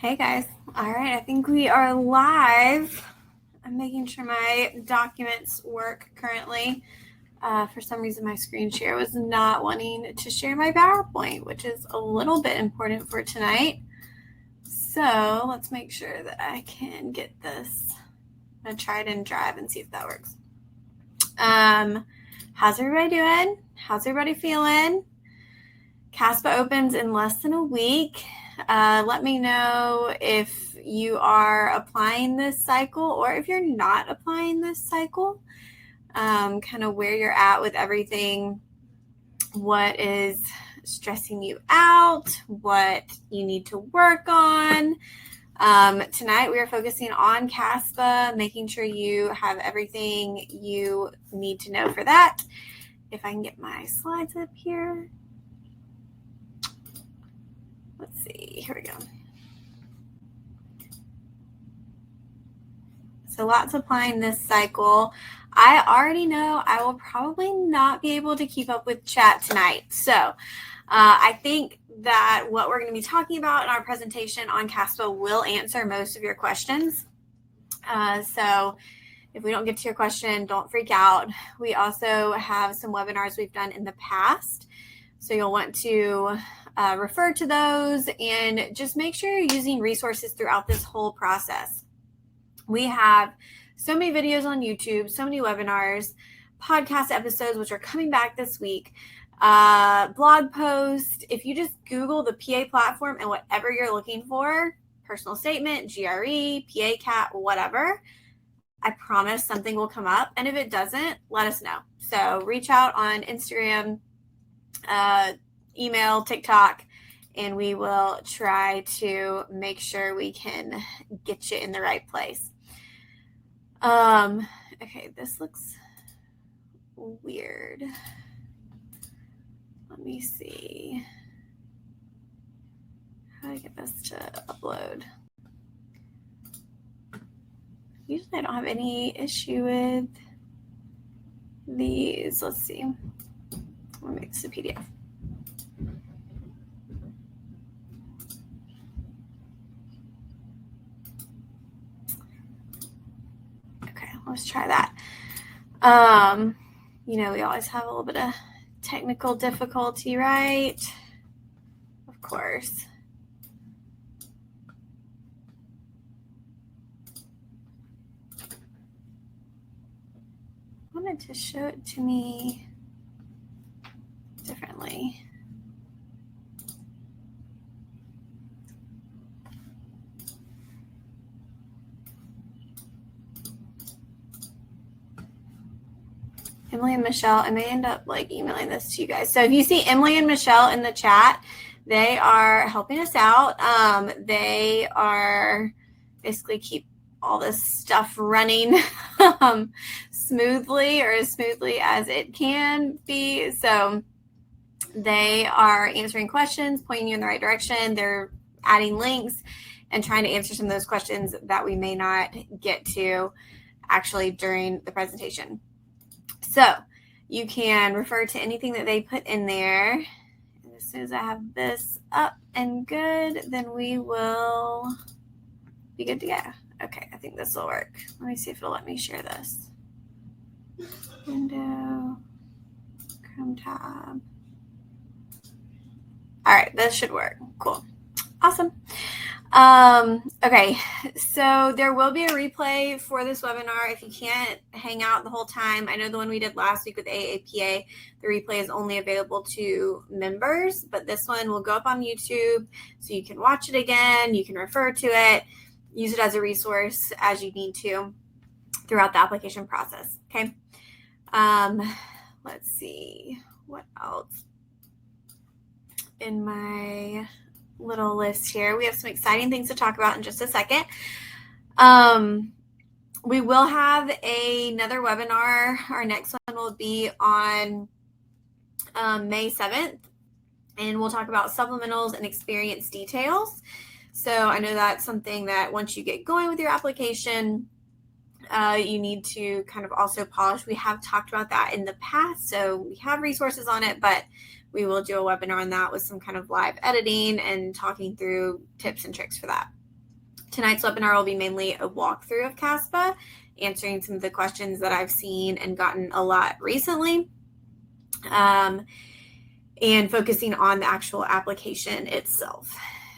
Hey guys. All right, I think we are live. I'm making sure my documents work currently. For some reason, my screen share was not wanting to share my PowerPoint, which is a little bit important for tonight. So let's make sure that I can get this. I'm going to try it in Drive and see if that works. How's everybody doing? How's everybody feeling? CASPA opens in less than a week. Let me know if you are applying this cycle or if you're not applying this cycle, kind of where you're at with everything, what is stressing you out, what you need to work on. Tonight we are focusing on CASPA, making sure you have everything you need to know for that. If I can get my slides up here. Let's see, here we go. So lots applying this cycle. I already know I will probably not be able to keep up with chat tonight. So I think that what we're going to be talking about in our presentation on CASPA will answer most of your questions. So if we don't get to your question, don't freak out. We also have some webinars we've done in the past. So you'll want to refer to those and just make sure you're using resources throughout this whole process. We have so many videos on YouTube, so many webinars, podcast episodes, which are coming back this week, blog posts. If you just Google the PA platform and whatever you're looking for, personal statement, GRE, PA CAT, whatever, I promise something will come up. And if it doesn't, let us know. So reach out on Instagram, email, TikTok, and we will try to make sure we can get you in the right place. Okay, this looks weird. Let me see. How do I get this to upload? Usually I don't have any issue with these. Let's see. I'll make this a PDF. Okay, let's try that. We always have a little bit of technical difficulty, right? Of course. I wanted to show it to me differently. Emily and Michelle, I may end up emailing this to you guys. So if you see Emily and Michelle in the chat, they are helping us out. They are basically keep all this stuff running smoothly, or as smoothly as it can be. So they are answering questions, pointing you in the right direction. They're adding links and trying to answer some of those questions that we may not get to actually during the presentation. So you can refer to anything that they put in there. And as soon as I have this up and good, then we will be good to go. Okay, I think this will work. Let me see if it'll let me share this. Window, Chrome tab. All right, this should work. Cool. Awesome. Okay, so there will be a replay for this webinar if you can't hang out the whole time. I know the one we did last week with AAPA, the replay is only available to members, but this one will go up on YouTube so you can watch it again, you can refer to it, use it as a resource as you need to throughout the application process, okay? Let's see, what else in my little list here. We have some exciting things to talk about in just a second. We will have another webinar. Our next one will be on May 7th, and we'll talk about supplementals and experience details. So I know that's something that once you get going with your application, you need to kind of also polish. We have talked about that in the past, so we have resources on it, but we will do a webinar on that with some kind of live editing and talking through tips and tricks for that. Tonight's webinar will be mainly a walkthrough of CASPA, answering some of the questions that I've seen and gotten a lot recently, and focusing on the actual application itself.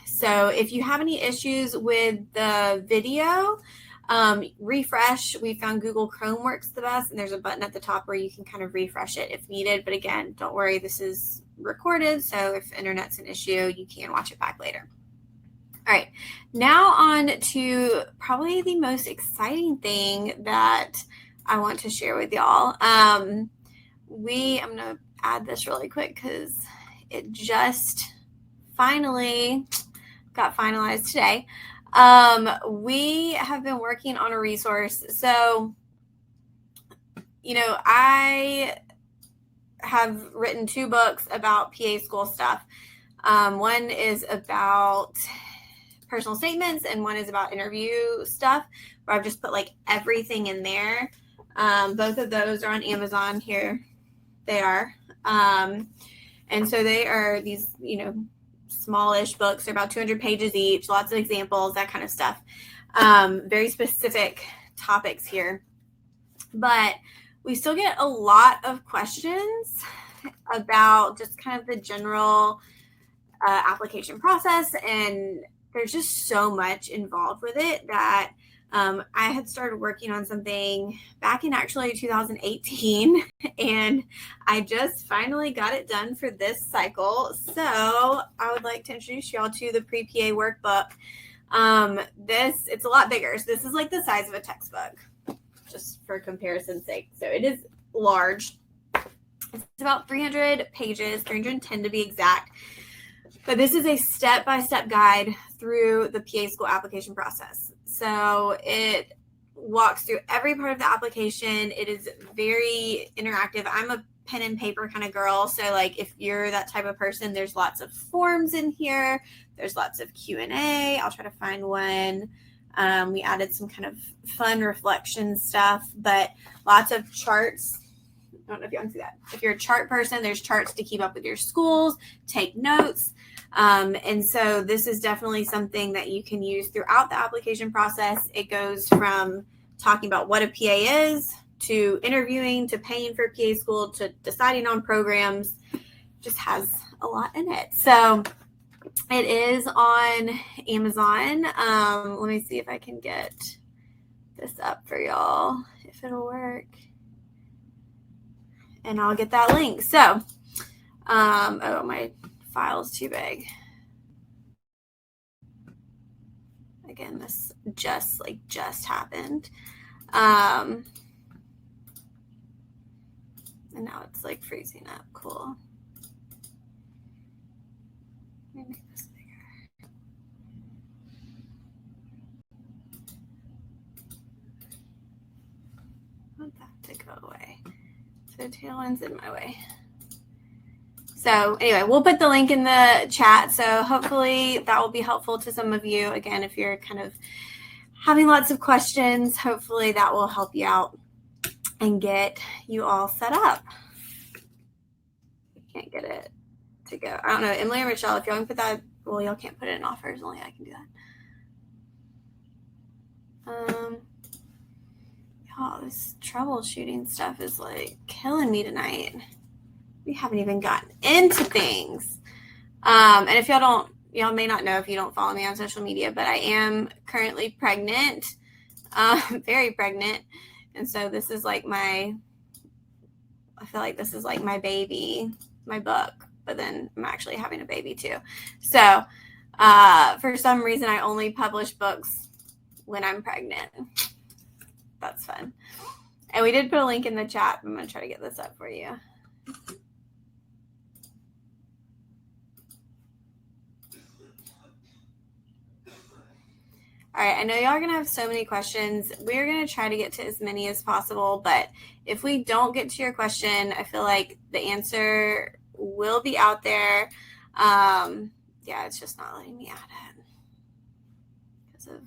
So if you have any issues with the video, refresh. We found Google Chrome works the best, and there's a button at the top where you can kind of refresh it if needed. But again, don't worry, this is recorded, so if internet's an issue, you can watch it back later. All right, now on to probably the most exciting thing that I want to share with y'all. I'm going to add this really quick because it just finally got finalized today. We have been working on a resource. So, I have written 2 books about PA school stuff. One is about personal statements and one is about interview stuff, where I've just put like everything in there. Both of those are on Amazon. Here they are. And so they are these, smallish books. They're about 200 pages each, lots of examples, that kind of stuff. Very specific topics here. But we still get a lot of questions about just kind of the general application process, and there's just so much involved with it that I had started working on something back in actually 2018, and I just finally got it done for this cycle. So I would like to introduce y'all to the pre-PA workbook. It's a lot bigger. So this is like the size of a textbook, just for comparison's sake. So it is large. It's about 300 pages, 310 to be exact. But this is a step-by-step guide through the PA school application process. So it walks through every part of the application. It is very interactive. I'm a pen and paper kind of girl. So like if you're that type of person, there's lots of forms in here. There's lots of Q&A. I'll try to find one. We added some kind of fun reflection stuff, but lots of charts. I don't know if you can see that. If you're a chart person, there's charts to keep up with your schools, take notes. And so this is definitely something that you can use throughout the application process. It goes from talking about what a PA is, to interviewing, to paying for PA school, to deciding on programs. Just has a lot in it. So it is on Amazon. Let me see if I can get this up for y'all, if it'll work. And I'll get that link. So, oh, my file's too big. Again, this just happened. And now it's like freezing up. Cool. Let me make this bigger. I want that to go away. So Tailwind's in my way. So anyway, we'll put the link in the chat. So hopefully that will be helpful to some of you. Again, if you're kind of having lots of questions, hopefully that will help you out and get you all set up. Can't get it to go. I don't know, Emily or Michelle, if y'all can put that, well, y'all can't put it in offers, only I can do that. Y'all, this troubleshooting stuff is like killing me tonight. We haven't even gotten into things. And if y'all may not know if you don't follow me on social media, but I am currently pregnant, very pregnant. And so this is like I feel like this is like my baby, my book, but then I'm actually having a baby too. So for some reason, I only publish books when I'm pregnant. That's fun. And we did put a link in the chat. I'm going to try to get this up for you. All right, I know y'all are going to have so many questions. We're going to try to get to as many as possible, but if we don't get to your question, I feel like the answer will be out there. Yeah, it's just not letting me add it because of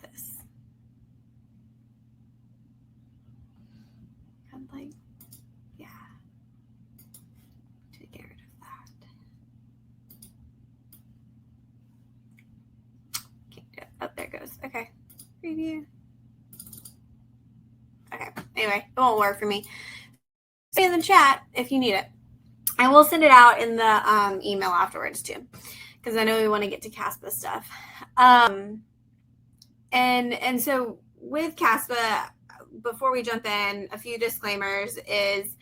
this. I'm like, yeah, to get rid of that. Can't do it. Oh, preview? Okay. Anyway, it won't work for me. Stay in the chat if you need it. And we'll send it out in the email afterwards too, because I know we want to get to CASPA stuff. And so with CASPA, before we jump in, a few disclaimers is,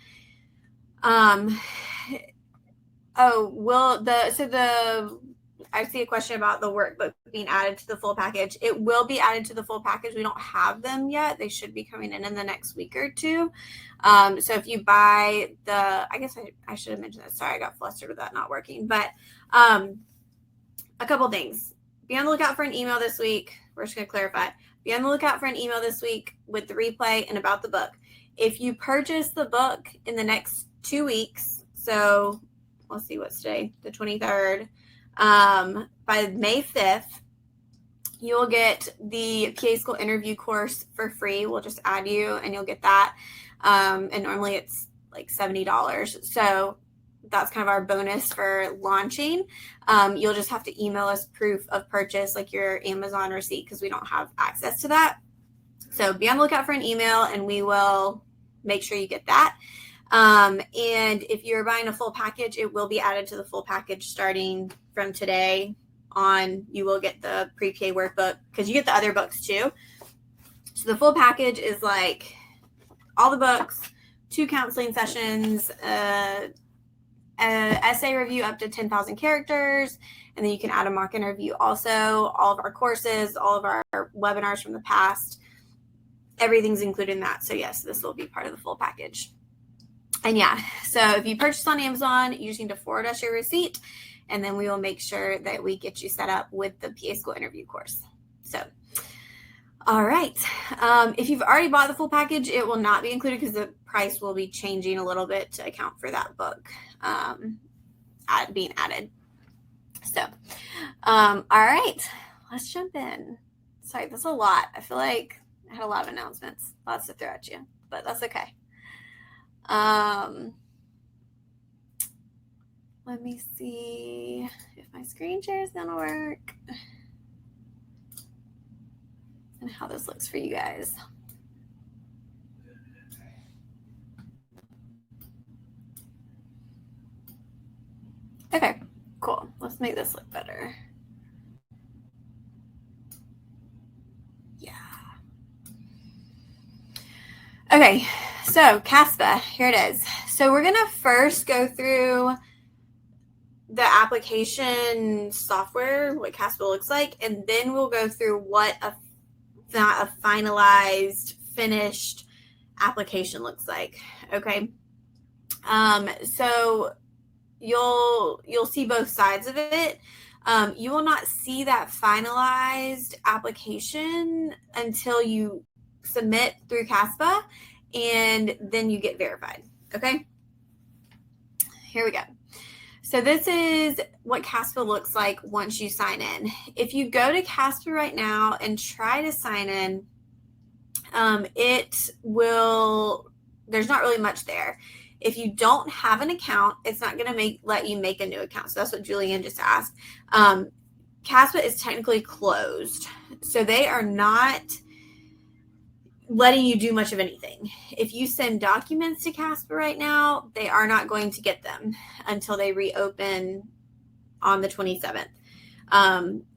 I see a question about the workbook being added to the full package. It will be added to the full package. We don't have them yet. They should be coming in the next week or two. So if you buy I guess I should have mentioned that. Sorry, I got flustered with that not working. But a couple things. Be on the lookout for an email this week. We're just going to clarify. Be on the lookout for an email this week with the replay and about the book. If you purchase the book in the next 2 weeks, so let's see what's today, the 23rd, by May 5th, you'll get the PA School interview course for free. We'll just add you and you'll get that. And normally it's like $70. So that's kind of our bonus for launching. You'll just have to email us proof of purchase, like your Amazon receipt, because we don't have access to that. So be on the lookout for an email and we will make sure you get that. And if you're buying a full package, it will be added to the full package starting from today on. You will get the pre-PA workbook because you get the other books too. So the full package is like all the books, 2 counseling sessions, an essay review up to 10,000 characters, and then you can add a mock interview also, all of our courses, all of our webinars from the past, everything's included in that. So yes, this will be part of the full package. And yeah, so if you purchase on Amazon, you just need to forward us your receipt, and then we will make sure that we get you set up with the PA School interview course. So, all right. If you've already bought the full package, it will not be included because the price will be changing a little bit to account for that book being added. So, all right, let's jump in. Sorry, that's a lot. I feel like I had a lot of announcements, lots to throw at you, but that's okay. Let me see if my screen share is gonna work and how this looks for you guys. Okay, cool. Let's make this look better. Yeah. Okay, so CASPA, here it is. So we're gonna first go through the application software, what CASPA looks like, and then we'll go through what a finalized, finished application looks like. Okay. So you'll see both sides of it. You will not see that finalized application until you submit through CASPA, and then you get verified. Okay. Here we go. So this is what CASPA looks like once you sign in. If you go to CASPA right now and try to sign in, there's not really much there. If you don't have an account, it's not going to let you make a new account. So that's what Julianne just asked. CASPA is technically closed. So they are not letting you do much of anything. If you send documents to CASPA right now, they are not going to get them until they reopen on the 27th.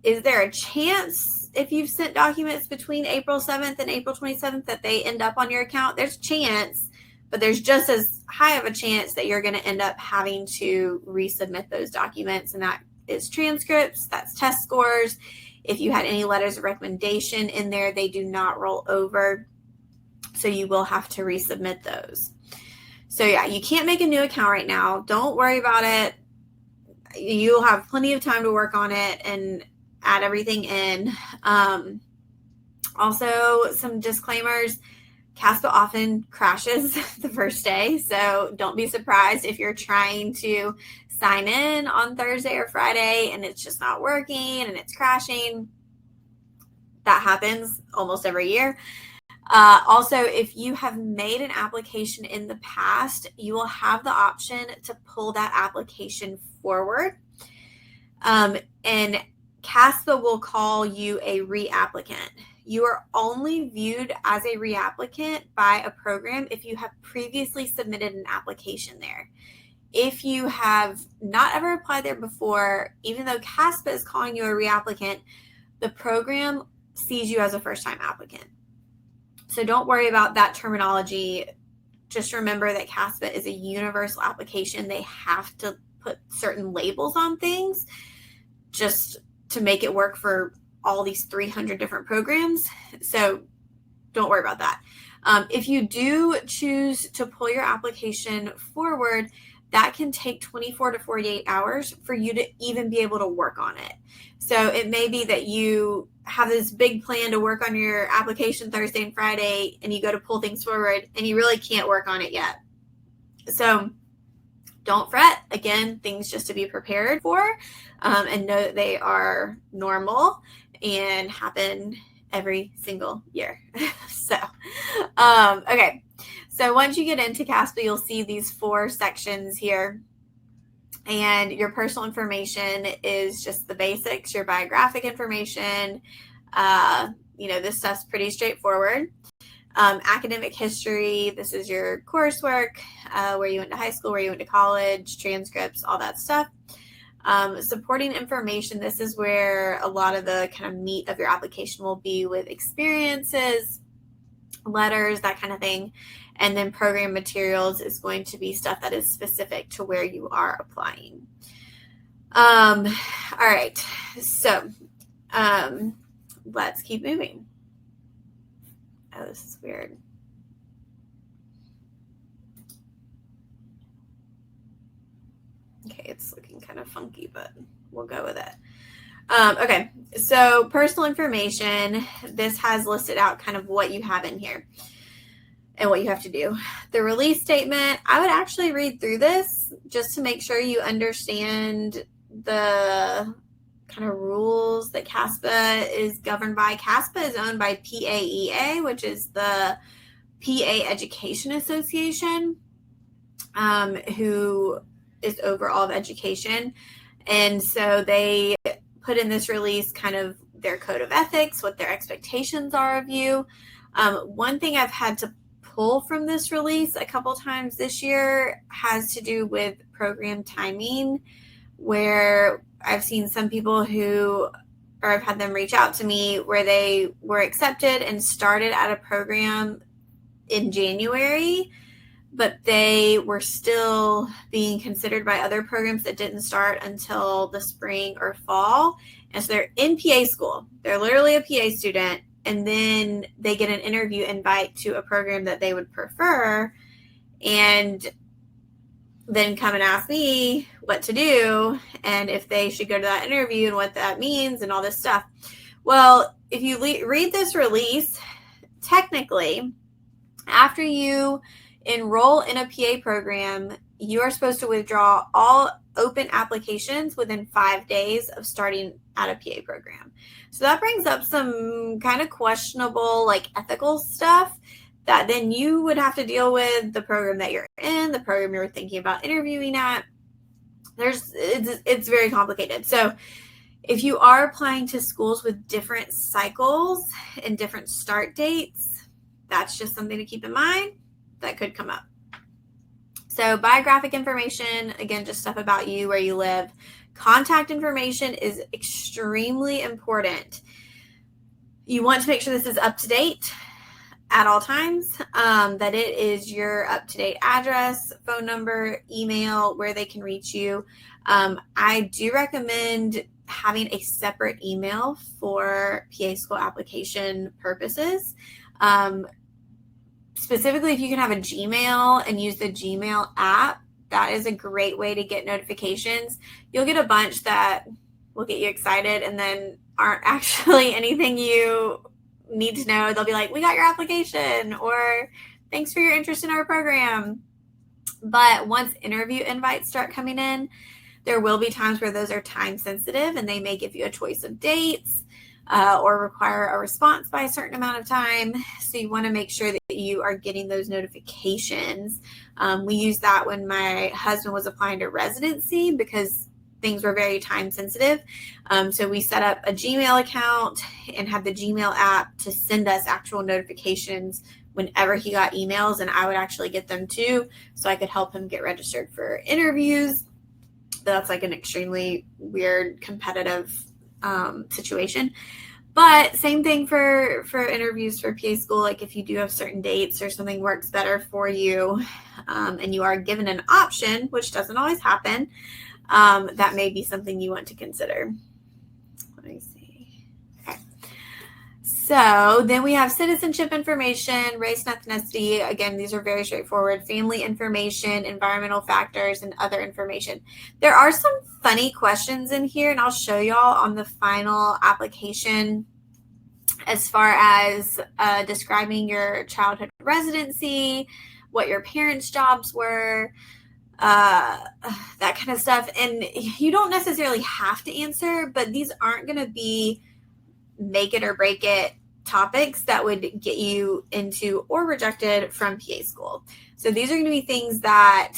Is there a chance if you've sent documents between April 7th and April 27th that they end up on your account? There's a chance, but there's just as high of a chance that you're going to end up having to resubmit those documents, and that is transcripts, that's test scores. If you had any letters of recommendation in there, they do not roll over. So you will have to resubmit those. So yeah, you can't make a new account right now. Don't worry about it. You'll have plenty of time to work on it and add everything in. Also, some disclaimers. CASPA often crashes the first day. So don't be surprised if you're trying to sign in on Thursday or Friday and it's just not working and it's crashing. That happens almost every year. Also, if you have made an application in the past, you will have the option to pull that application forward. And CASPA will call you a reapplicant. You are only viewed as a reapplicant by a program if you have previously submitted an application there. If you have not ever applied there before, even though CASPA is calling you a reapplicant, the program sees you as a first-time applicant. So don't worry about that terminology. Just remember that CASPA is a universal application. They have to put certain labels on things just to make it work for all these 300 different programs. So don't worry about that. If you do choose to pull your application forward, that can take 24 to 48 hours for you to even be able to work on it. So it may be that you have this big plan to work on your application Thursday and Friday, and you go to pull things forward and you really can't work on it yet. So don't fret. Again, things just to be prepared for, and know that they are normal and happen every single year. Okay. So once you get into CASPA, you'll see these 4 sections here. And your personal information is just the basics, your biographic information. This stuff's pretty straightforward. Academic history, this is your coursework, where you went to high school, where you went to college, transcripts, all that stuff. Supporting information, this is where a lot of the kind of meat of your application will be, with experiences, letters, that kind of thing. And then program materials is going to be stuff that is specific to where you are applying. All right, so let's keep moving. Oh, this is weird. Okay, it's looking kind of funky, but we'll go with it. Okay, so personal information, this has listed out kind of what you have in here and what you have to do. The release statement, I would actually read through this just to make sure you understand the kind of rules that CASPA is governed by. CASPA is owned by PAEA, which is the PA Education Association, who is over all of education. And so they put in this release kind of their code of ethics, what their expectations are of you. One thing I've had to pull from this release a couple times this year has to do with program timing, where I've seen some people or I've had them reach out to me where they were accepted and started at a program in January, but they were still being considered by other programs that didn't start until the spring or fall. And so they're in PA school. They're literally a PA student. And then they get an interview invite to a program that they would prefer, and then come and ask me what to do and if they should go to that interview and what that means and all this stuff. Well, if you read this release, technically, after you enroll in a PA program, you are supposed to withdraw all open applications within 5 days of starting at a PA program. So that brings up some kind of questionable, ethical stuff that then you would have to deal with the program that you're in, the program you're thinking about interviewing at. It's very complicated. So if you are applying to schools with different cycles and different start dates, that's just something to keep in mind that could come up. So biographic information, again, just stuff about you, where you live. Contact information is extremely important. You want to make sure this is up to date at all times, that it is your up-to-date address, phone number, email, where they can reach you. I do recommend having a separate email for PA school application purposes. Specifically, if you can have a Gmail and use the Gmail app, that is a great way to get notifications. You'll get a bunch that will get you excited and then aren't actually anything you need to know. They'll be like, we got your application, or thanks for your interest in our program. But once interview invites start coming in, there will be times where those are time sensitive and they may give you a choice of dates or require a response by a certain amount of time. So you want to make sure that you are getting those notifications. We used that when my husband was applying to residency, because things were very time sensitive. So we set up a Gmail account and had the Gmail app to send us actual notifications whenever he got emails, and I would actually get them too, so I could help him get registered for interviews. That's like an extremely weird competitive situation. But same thing for interviews for PA school. Like if you do have certain dates or something works better for you, and you are given an option, which doesn't always happen, that may be something you want to consider. Let me see. Okay. So then we have citizenship information, race and ethnicity. Again, these are very straightforward. Family information, environmental factors, and other information. There are some funny questions in here, and I'll show y'all on the final application as far as describing your childhood residency, what your parents' jobs were, that kind of stuff. And you don't necessarily have to answer, but these aren't going to be make it or break it topics that would get you into or rejected from PA school. So these are going to be things that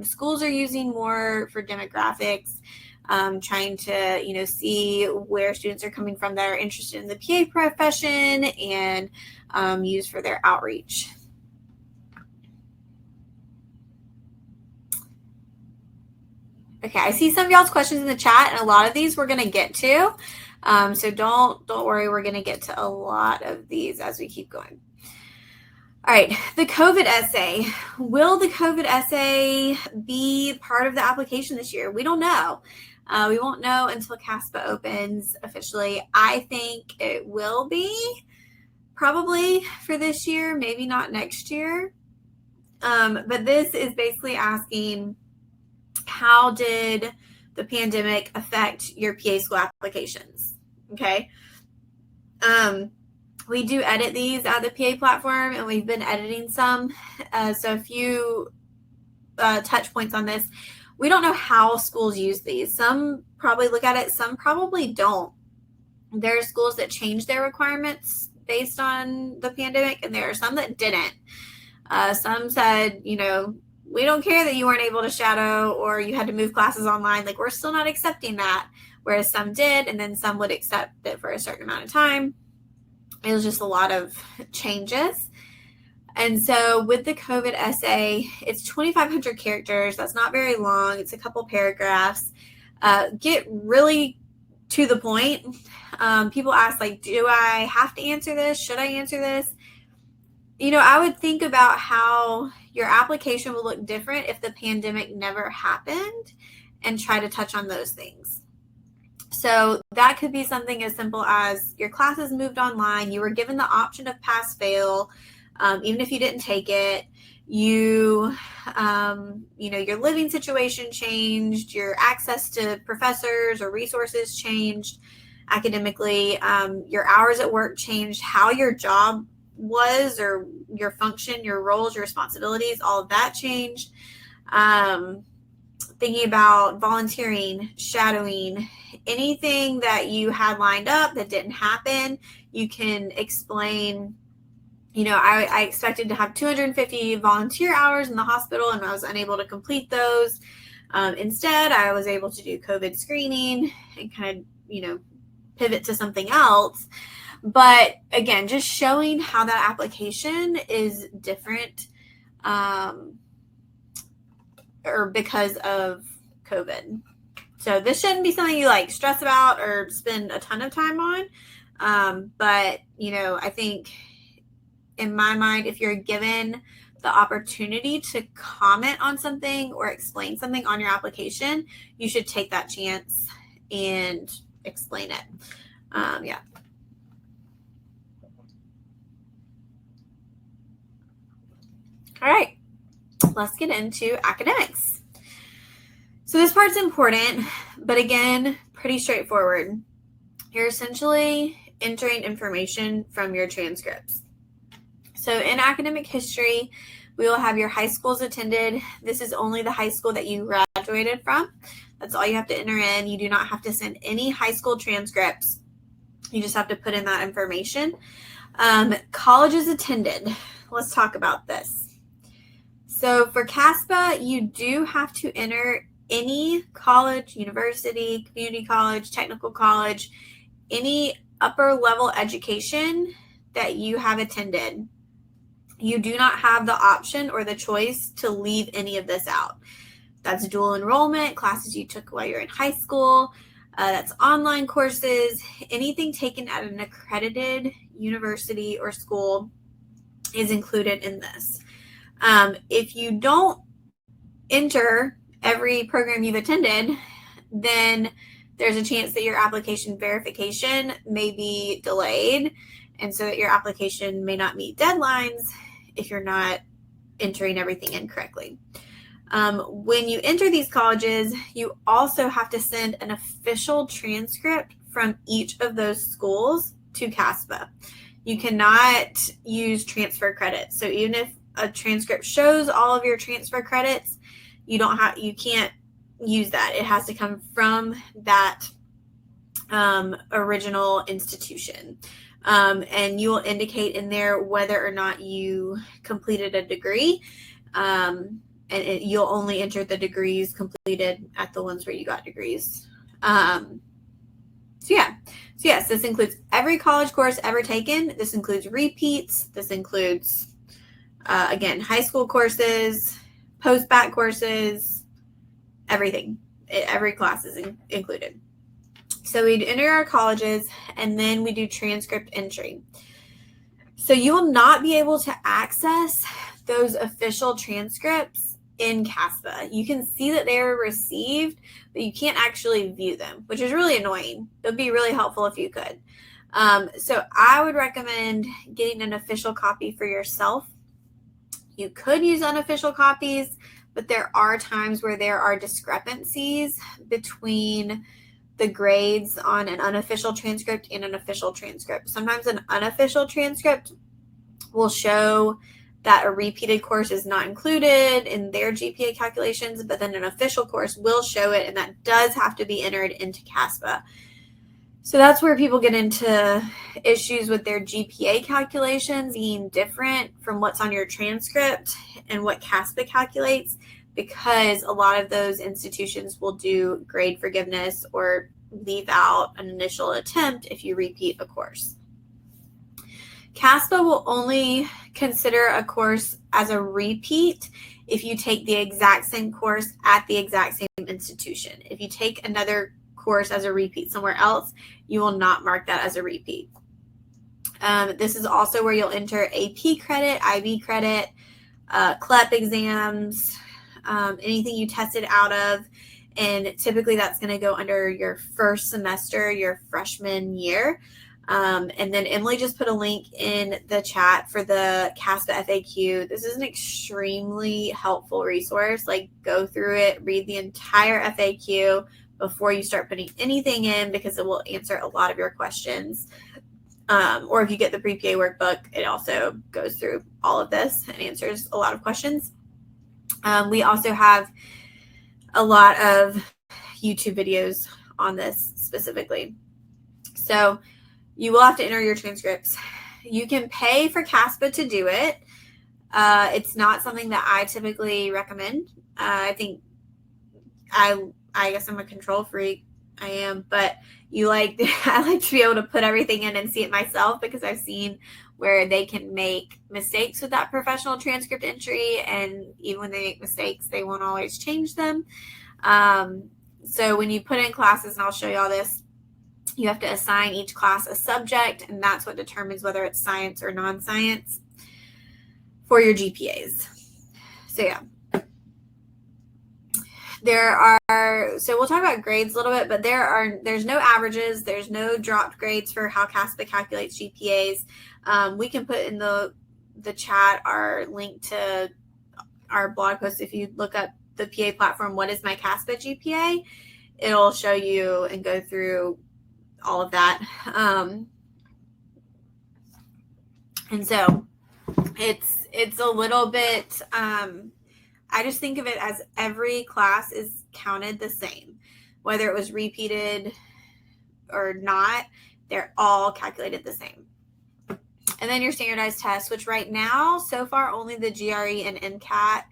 schools are using more for demographics, trying to, see where students are coming from that are interested in the PA profession and use for their outreach. Okay, I see some of y'all's questions in the chat, and a lot of these we're going to get to. So don't worry, we're going to get to a lot of these as we keep going. All right, the COVID essay. Will the COVID essay be part of the application this year? We don't know. We won't know until CASPA opens officially. I think it will be probably for this year, maybe not next year. But this is basically asking, how did the pandemic affect your PA school applications? Okay. We do edit these at the PA platform, and we've been editing some. So a few touch points on this. We don't know how schools use these. Some probably look at it, some probably don't. There are schools that change their requirements based on the pandemic, and there are some that didn't. Some said, we don't care that you weren't able to shadow or you had to move classes online. Like, we're still not accepting that. Whereas some did, and then some would accept it for a certain amount of time. It was just a lot of changes. And so with the COVID essay, it's 2,500 characters. That's not very long. It's a couple paragraphs. Get really to the point. People ask, do I have to answer this? Should I answer this? I would think about how your application will look different if the pandemic never happened, and try to touch on those things. So that could be something as simple as your classes moved online. You were given the option of pass fail. Even if you didn't take it, your living situation changed, your access to professors or resources changed academically, your hours at work changed, how your job was or your function, your roles, your responsibilities, all of that changed. Thinking about volunteering, shadowing, anything that you had lined up that didn't happen, you can explain, I expected to have 250 volunteer hours in the hospital, and I was unable to complete those. Instead, I was able to do COVID screening and kind of, pivot to something else. But again, just showing how that application is different, or because of COVID. So this shouldn't be something you stress about or spend a ton of time on. But, I think in my mind, if you're given the opportunity to comment on something or explain something on your application, you should take that chance and explain it. Yeah. All right, let's get into academics. So this part's important, but again, pretty straightforward. You're essentially entering information from your transcripts. So in academic history, we will have your high schools attended. This is only the high school that you graduated from. That's all you have to enter in. You do not have to send any high school transcripts. You just have to put in that information. Colleges attended. Let's talk about this. So for CASPA, you do have to enter any college, university, community college, technical college, any upper level education that you have attended, you do not have the option or the choice to leave any of this out. That's dual enrollment, classes you took while you're in high school, that's online courses, anything taken at an accredited university or school is included in this. If you don't enter every program you've attended, then there's a chance that your application verification may be delayed, and so that your application may not meet deadlines if you're not entering everything in correctly. When you enter these colleges, you also have to send an official transcript from each of those schools to CASPA. You cannot use transfer credits. So even if a transcript shows all of your transfer credits, you can't use that. It has to come from that original institution. And you will indicate in there whether or not you completed a degree. You'll only enter the degrees completed at the ones where you got degrees. Yes, this includes every college course ever taken. This includes repeats. This includes, again, high school courses, post-bac courses, everything. Every class is included. So we enter our colleges, and then we do transcript entry. So you will not be able to access those official transcripts in CASPA. You can see that they were received, but you can't actually view them, which is really annoying. It would be really helpful if you could. So I would recommend getting an official copy for yourself. You could use unofficial copies, but there are times where there are discrepancies between the grades on an unofficial transcript and an official transcript. Sometimes an unofficial transcript will show that a repeated course is not included in their GPA calculations, but then an official course will show it, and that does have to be entered into CASPA. So that's where people get into issues with their GPA calculations being different from what's on your transcript and what CASPA calculates, because a lot of those institutions will do grade forgiveness or leave out an initial attempt if you repeat a course. CASPA will only consider a course as a repeat if you take the exact same course at the exact same institution. If you take another course as a repeat somewhere else, you will not mark that as a repeat. This is also where you'll enter AP credit, IB credit, CLEP exams, anything you tested out of, and typically that's going to go under your first semester, your freshman year. And then Emily just put a link in the chat for the CASPA FAQ. This is an extremely helpful resource. Like, go through it, read the entire FAQ before you start putting anything in, because it will answer a lot of your questions. Or if you get the pre-PA workbook, it also goes through all of this and answers a lot of questions. We also have a lot of YouTube videos on this specifically. So you will have to enter your transcripts. You can pay for CASPA to do it. It's not something that I typically recommend. I think I guess I'm a control freak. I am, but I like to be able to put everything in and see it myself, because I've seen where they can make mistakes with that professional transcript entry, and even when they make mistakes, they won't always change them. So when you put in classes, and I'll show you all this, you have to assign each class a subject, and that's what determines whether it's science or non-science for your GPAs. So yeah. So we'll talk about grades a little bit, but there's no averages, there's no dropped grades for how CASPA calculates GPAs. We can put in the chat our link to our blog post. If you look up the PA platform, what is my CASPA GPA, it'll show you and go through all of that. And so it's a little bit, I just think of it as every class is counted the same. Whether it was repeated or not, they're all calculated the same. And then your standardized tests, which right now, so far, only the GRE and MCAT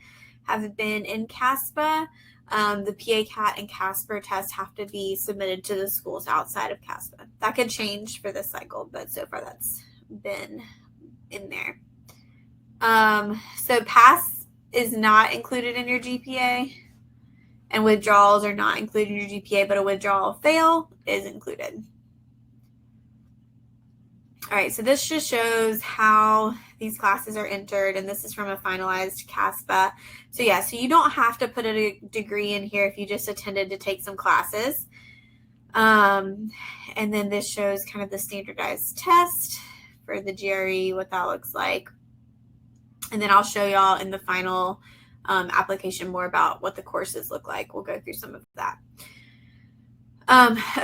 have been in CASPA. the PA-CAT and CASPA tests have to be submitted to the schools outside of CASPA. That could change for this cycle, but so far that's been in there. So pass is not included in your GPA, and withdrawals are not included in your GPA, but a withdrawal fail is included. All right, so this just shows how these classes are entered, and this is from a finalized CASPA. So yeah, so you don't have to put a degree in here if you just attended to take some classes. And then this shows kind of the standardized test for the GRE, what that looks like. And then I'll show y'all in the final application more about what the courses look like. We'll go through some of that.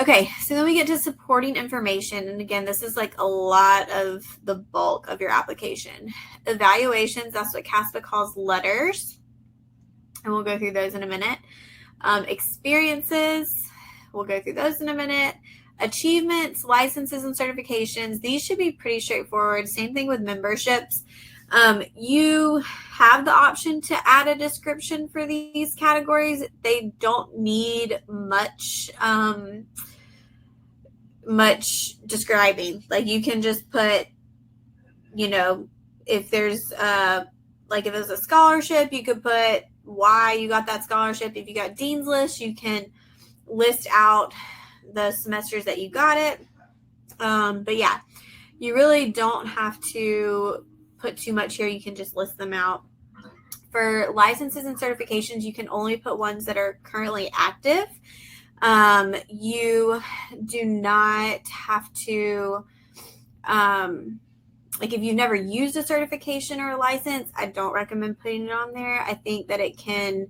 Okay, so then we get to supporting information. And again, this is like a lot of the bulk of your application. Evaluations, that's what CASPA calls letters. And we'll go through those in a minute. Experiences, we'll go through those in a minute. Achievements, licenses, and certifications. These should be pretty straightforward. Same thing with memberships. You have the option to add a description for these categories. They don't need much describing. Like you can just put, if there's if it's a scholarship, you could put why you got that scholarship. If you got Dean's List, you can list out the semesters that you got it. But yeah, you really don't have to put too much here. You can just list them out. For licenses and certifications, you can only put ones that are currently active. You do not have to, if you've never used a certification or a license, I don't recommend putting it on there. I think that it can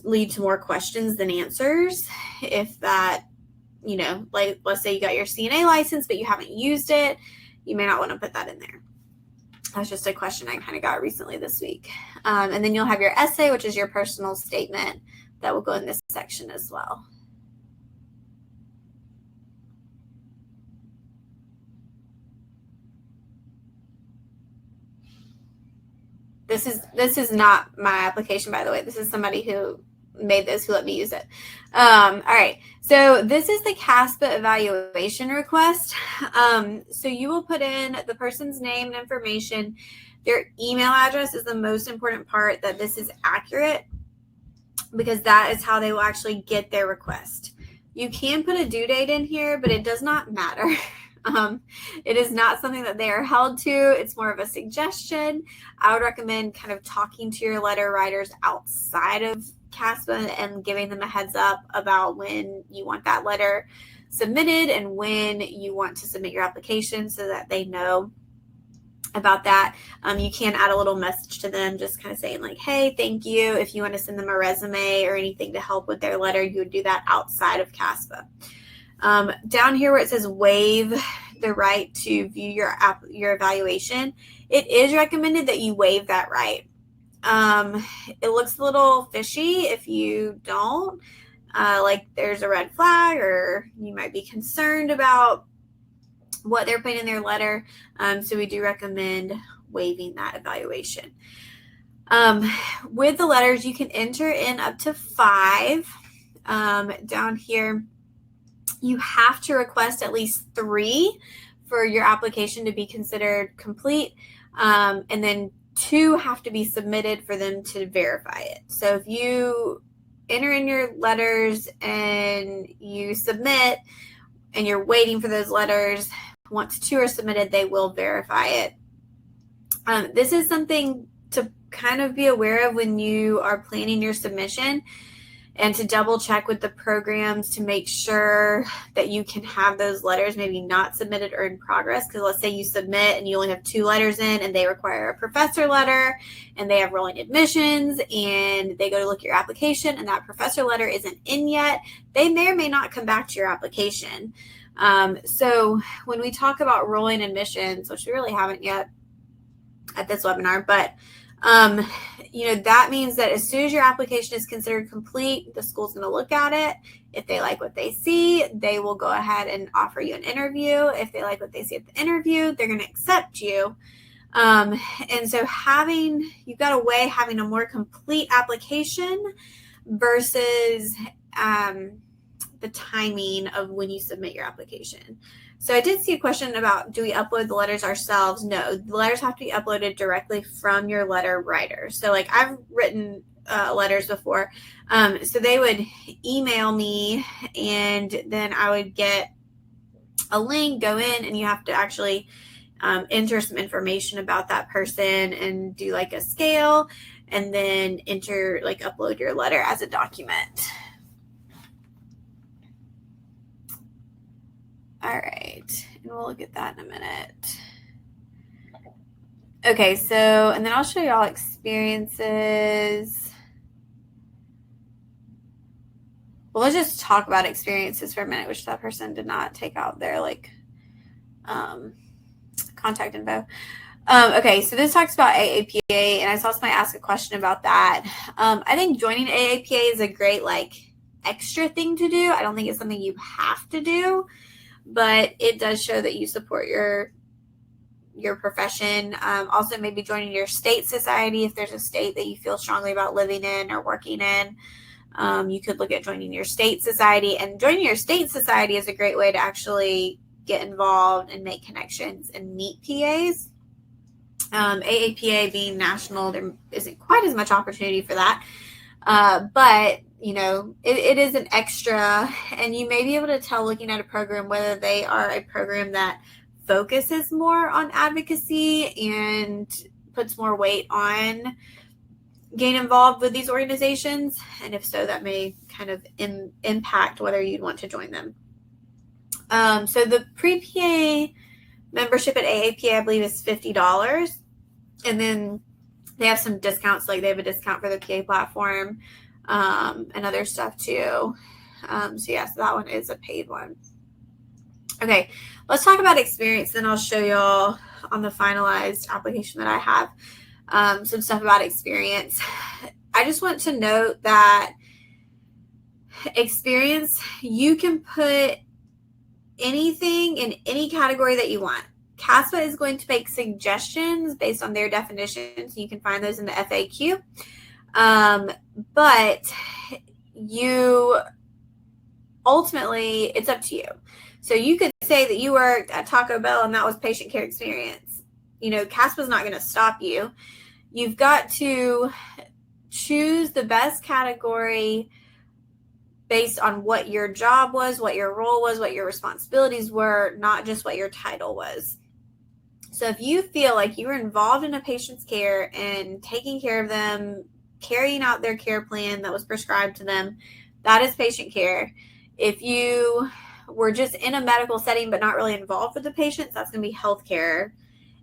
lead to more questions than answers. If that, let's say you got your CNA license, but you haven't used it, you may not want to put that in there. That's just a question I kind of got recently this week. And then you'll have your essay, which is your personal statement that will go in this section as well. This is not my application, by the way. This is somebody who made this, who let me use it. All right. So this is the CASPA evaluation request. So you will put in the person's name and information. Their email address is the most important part, that this is accurate, because that is how they will actually get their request. You can put a due date in here, but it does not matter. It is not something that they are held to. It's more of a suggestion. I would recommend kind of talking to your letter writers outside of CASPA and giving them a heads up about when you want that letter submitted and when you want to submit your application, so that they know about that. You can add a little message to them, just kind of saying like, hey, thank you. If you want to send them a resume or anything to help with their letter, you would do that outside of CASPA. Down here where it says waive the right to view your evaluation, it is recommended that you waive that right. It looks a little fishy if you don't, like there's a red flag, or you might be concerned about what they're putting in their letter. So we do recommend waiving that evaluation. With the letters, you can enter in up to 5. Down here, you have to request at least 3 for your application to be considered complete. And then 2 have to be submitted for them to verify it. So if you enter in your letters and you submit and you're waiting for those letters, once 2 are submitted, they will verify it. This is something to kind of be aware of when you are planning your submission, and to double check with the programs to make sure that you can have those letters maybe not submitted or in progress. Because let's say you submit and you only have 2 letters in, and they require a professor letter, and they have rolling admissions, and they go to look at your application and that professor letter isn't in yet, they may or may not come back to your application. So when we talk about rolling admissions, which we really haven't yet at this webinar, but that means that as soon as your application is considered complete, the school's going to look at it. If they like what they see, they will go ahead and offer you an interview. If they like what they see at the interview, they're going to accept you. And so you've got to weigh having a more complete application versus the timing of when you submit your application. So I did see a question about, do we upload the letters ourselves? No, the letters have to be uploaded directly from your letter writer. So like I've written letters before. So they would email me, and then I would get a link, go in, and you have to actually enter some information about that person and do like a scale, and then upload your letter as a document. All right, and we'll look at that in a minute. Okay, so, and then I'll show y'all experiences. Well, let's just talk about experiences for a minute, which that person did not take out their contact info. Okay, so this talks about AAPA, and I saw somebody ask a question about that. I think joining AAPA is a great extra thing to do. I don't think it's something you have to do, but it does show that you support your profession. Also, maybe joining your state society if there's a state that you feel strongly about living in or working in. You could look at joining your state society, and joining your state society is a great way to actually get involved and make connections and meet PAs. AAPA being national, there isn't quite as much opportunity for that. But, it is an extra, and you may be able to tell looking at a program whether they are a program that focuses more on advocacy and puts more weight on getting involved with these organizations. And if so, that may kind of impact whether you'd want to join them. So the pre-PA membership at AAPA, I believe, is $50. And then they have some discounts, like they have a discount for the PA platform and other stuff too. So that one is a paid one. Okay, let's talk about experience. Then I'll show y'all on the finalized application that I have some stuff about experience. I just want to note that experience, you can put anything in any category that you want. CASPA is going to make suggestions based on their definitions. You can find those in the FAQ. But you ultimately, it's up to you. So you could say that you worked at Taco Bell and that was patient care experience. CASPA is not going to stop you. You've got to choose the best category based on what your job was, what your role was, what your responsibilities were, not just what your title was. So if you feel like you were involved in a patient's care and taking care of them, carrying out their care plan that was prescribed to them, that is patient care. If you were just in a medical setting but not really involved with the patients, that's going to be healthcare.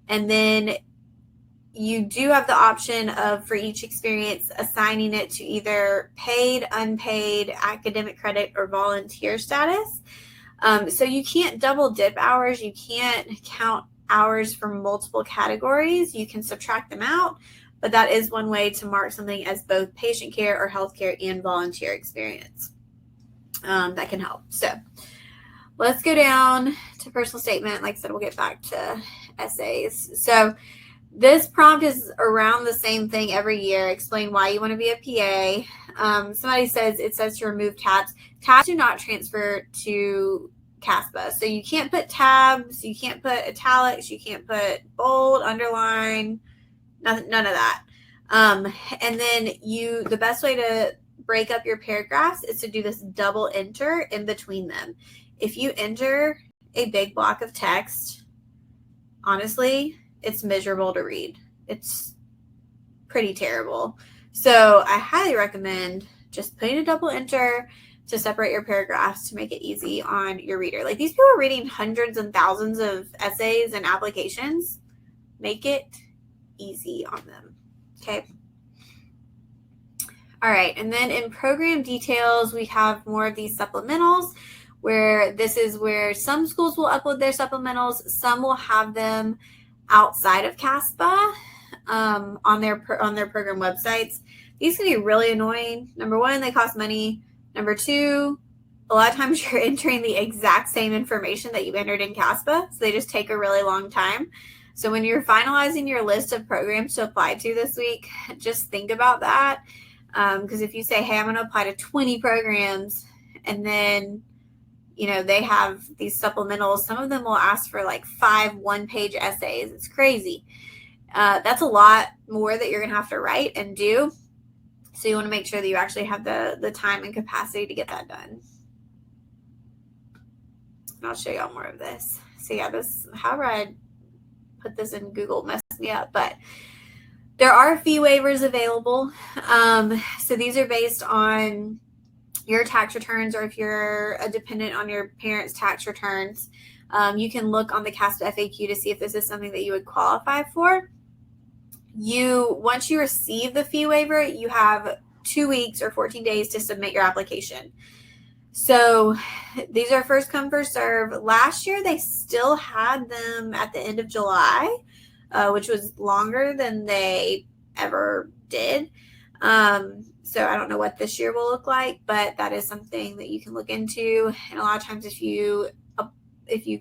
And then you do have the option of, for each experience, assigning it to either paid, unpaid, academic credit, or volunteer status. So you can't double dip hours. You can't count hours from multiple categories. You can subtract them out, but that is one way to mark something as both patient care or healthcare and volunteer experience. That can help. So let's go down to personal statement. Like I said, we'll get back to essays. So this prompt is around the same thing every year. Explain why you want to be a PA. Somebody says it says to remove tabs. Tabs do not transfer to CASPA. So you can't put tabs, you can't put italics, you can't put bold, underline, none of that. And then the best way to break up your paragraphs is to do this double enter in between them. If you enter a big block of text, honestly, it's miserable to read. It's pretty terrible. So I highly recommend just putting a double enter to separate your paragraphs to make it easy on your reader. Like, these people are reading hundreds and thousands of essays and applications. Make it easy on them. Okay. All right. And then in program details, we have more of these supplementals, where this is where some schools will upload their supplementals. Some will have them outside of CASPA on their program websites. These can be really annoying. Number one, they cost money. Number two, a lot of times you're entering the exact same information that you entered in CASPA, so they just take a really long time. So when you're finalizing your list of programs to apply to this week, just think about that. Because if you say, hey, I'm going to apply to 20 programs, and then, they have these supplementals, some of them will ask for like 5 one-page essays. It's crazy. That's a lot more that you're going to have to write and do. So you want to make sure that you actually have the time and capacity to get that done. And I'll show y'all more of this. So yeah, however I put this in Google messed me up, but there are fee waivers available. So these are based on your tax returns, or if you're a dependent on your parents' tax returns. You can look on the CASPA FAQ to see if this is something that you would qualify for. Once you receive the fee waiver, you have 2 weeks or 14 days to submit your application. So these are first come, first serve. Last year, they still had them at the end of July, which was longer than they ever did. So I don't know what this year will look like, but that is something that you can look into. And a lot of times if you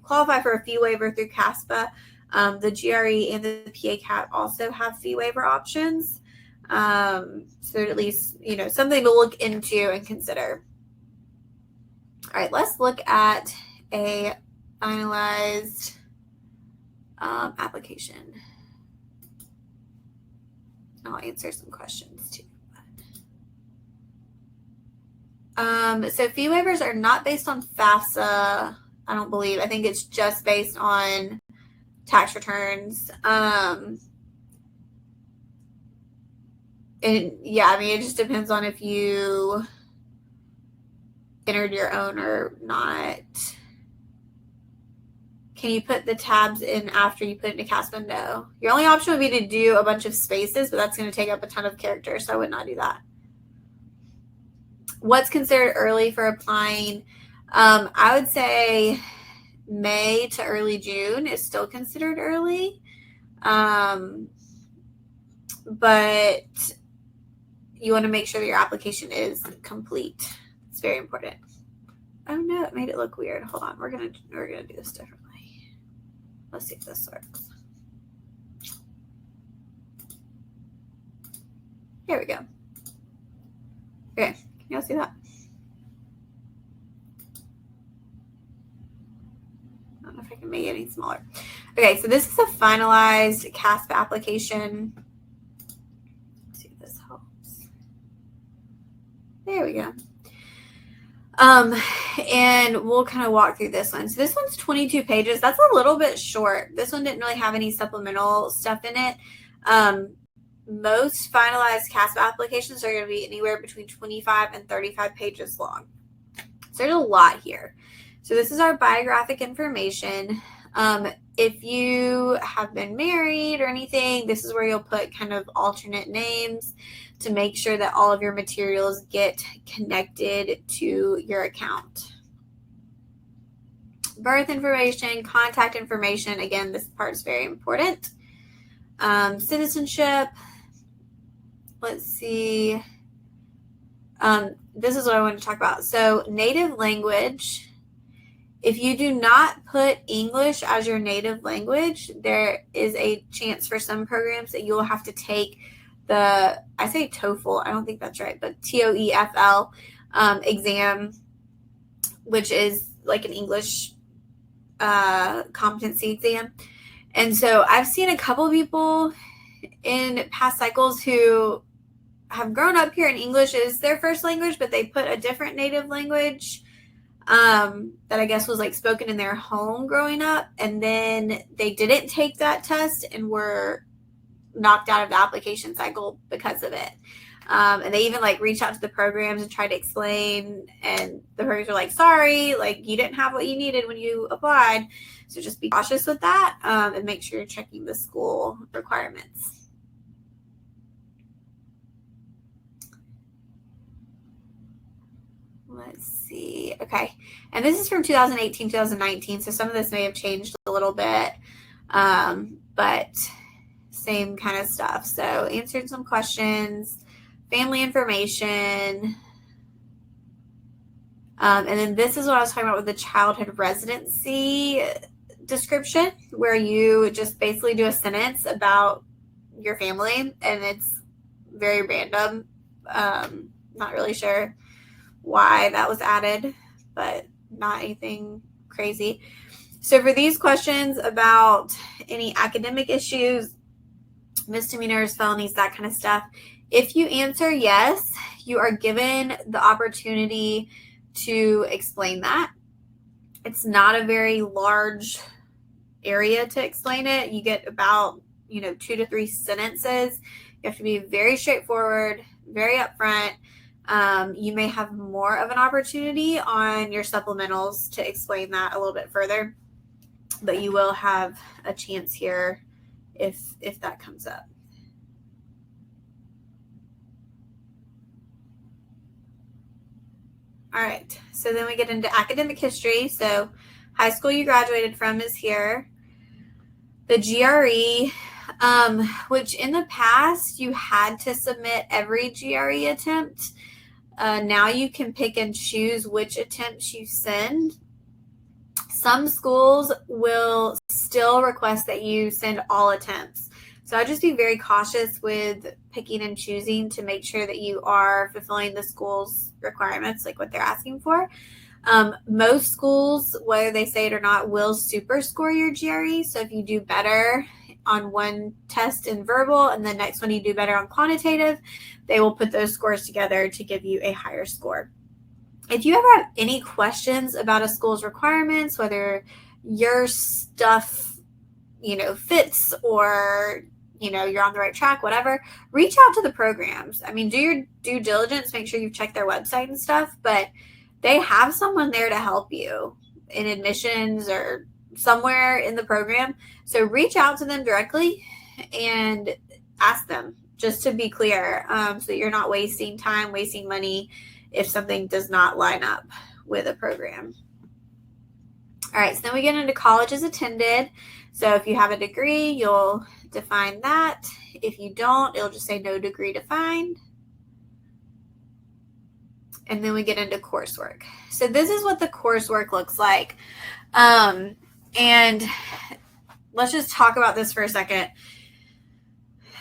qualify for a fee waiver through CASPA, the GRE and the PA-CAT also have fee waiver options. So at least, something to look into and consider. All right, let's look at a finalized application. I'll answer some questions too. So fee waivers are not based on FAFSA, I don't believe. I think it's just based on tax returns. And yeah, it just depends on if you entered your own or not. Can you put the tabs in after you put it into CASPA? No. Your only option would be to do a bunch of spaces, but that's going to take up a ton of characters, so I would not do that. What's considered early for applying? I would say May to early June is still considered early. But you want to make sure that your application is complete. It's very important. Oh no, it made it look weird. Hold on, we're gonna do this differently. Let's see if this works. Here we go. Okay, can y'all see that? I don't know if I can make it any smaller. Okay, so this is a finalized CASPA application. Let's see if this helps. There we go. And we'll kind of walk through this one. So this one's 22 pages. That's a little bit short. This one didn't really have any supplemental stuff in it. Most finalized CASPA applications are going to be anywhere between 25 and 35 pages long. So there's a lot here. So this is our biographic information. If you have been married or anything, this is where you'll put kind of alternate names to make sure that all of your materials get connected to your account. Birth information, contact information. Again, this part is very important. Citizenship. Let's see. This is what I want to talk about. So native language. If you do not put English as your native language, there is a chance for some programs that you'll have to take I say TOEFL, I don't think that's right, but TOEFL exam, which is like an English competency exam. And so I've seen a couple of people in past cycles who have grown up here and English is their first language, but they put a different native language that I guess was like spoken in their home growing up. And then they didn't take that test and were knocked out of the application cycle because of it. And they even like reached out to the programs and tried to explain, and the programs were like, sorry, like you didn't have what you needed when you applied. So just be cautious with that, and make sure you're checking the school requirements. Let's see. Okay. And this is from 2018, 2019. So some of this may have changed a little bit, but same kind of stuff. So answered some questions, family information. And then this is what I was talking about with the childhood residency description, where you just basically do a sentence about your family, and it's very random. Not really sure why that was added, but not anything crazy. So for these questions about any academic issues, misdemeanors, felonies, that kind of stuff, if you answer yes, you are given the opportunity to explain that. It's not a very large area to explain it. You get about 2 to 3 sentences. You have to be very straightforward, very upfront. You may have more of an opportunity on your supplementals to explain that a little bit further, but you will have a chance here if that comes up. All right, so then we get into academic history. So high school you graduated from is here. The GRE, which in the past you had to submit every GRE attempt. Now you can pick and choose which attempts you send. Some schools will still request that you send all attempts. So I'd just be very cautious with picking and choosing to make sure that you are fulfilling the school's requirements, like what they're asking for. Most schools, whether they say it or not, will super score your GRE. So if you do better on one test in verbal and the next one you do better on quantitative, they will put those scores together to give you a higher score. If you ever have any questions about a school's requirements, whether your stuff, fits or, you're on the right track, whatever, reach out to the programs. I mean, do your due diligence, make sure you've checked their website and stuff, but they have someone there to help you in admissions or somewhere in the program. So reach out to them directly and ask them, just to be clear, so you're not wasting time, wasting money if something does not line up with a program. All right, so then we get into colleges attended. So if you have a degree, you'll define that. If you don't, it'll just say no degree defined. And then we get into coursework. So this is what the coursework looks like. And let's just talk about this for a second.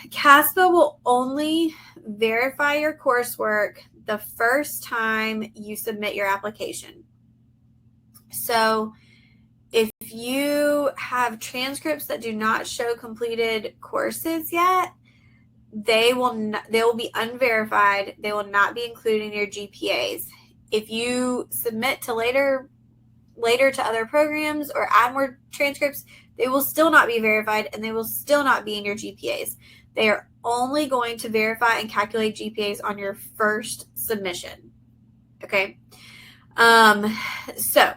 CASPA will only verify your coursework the first time you submit your application. So if you have transcripts that do not show completed courses yet, they will be unverified. They will not be included in your GPAs. If you submit to later to other programs or add more transcripts, they will still not be verified and they will still not be in your GPAs. They are only going to verify and calculate GPAs on your first submission. Okay. So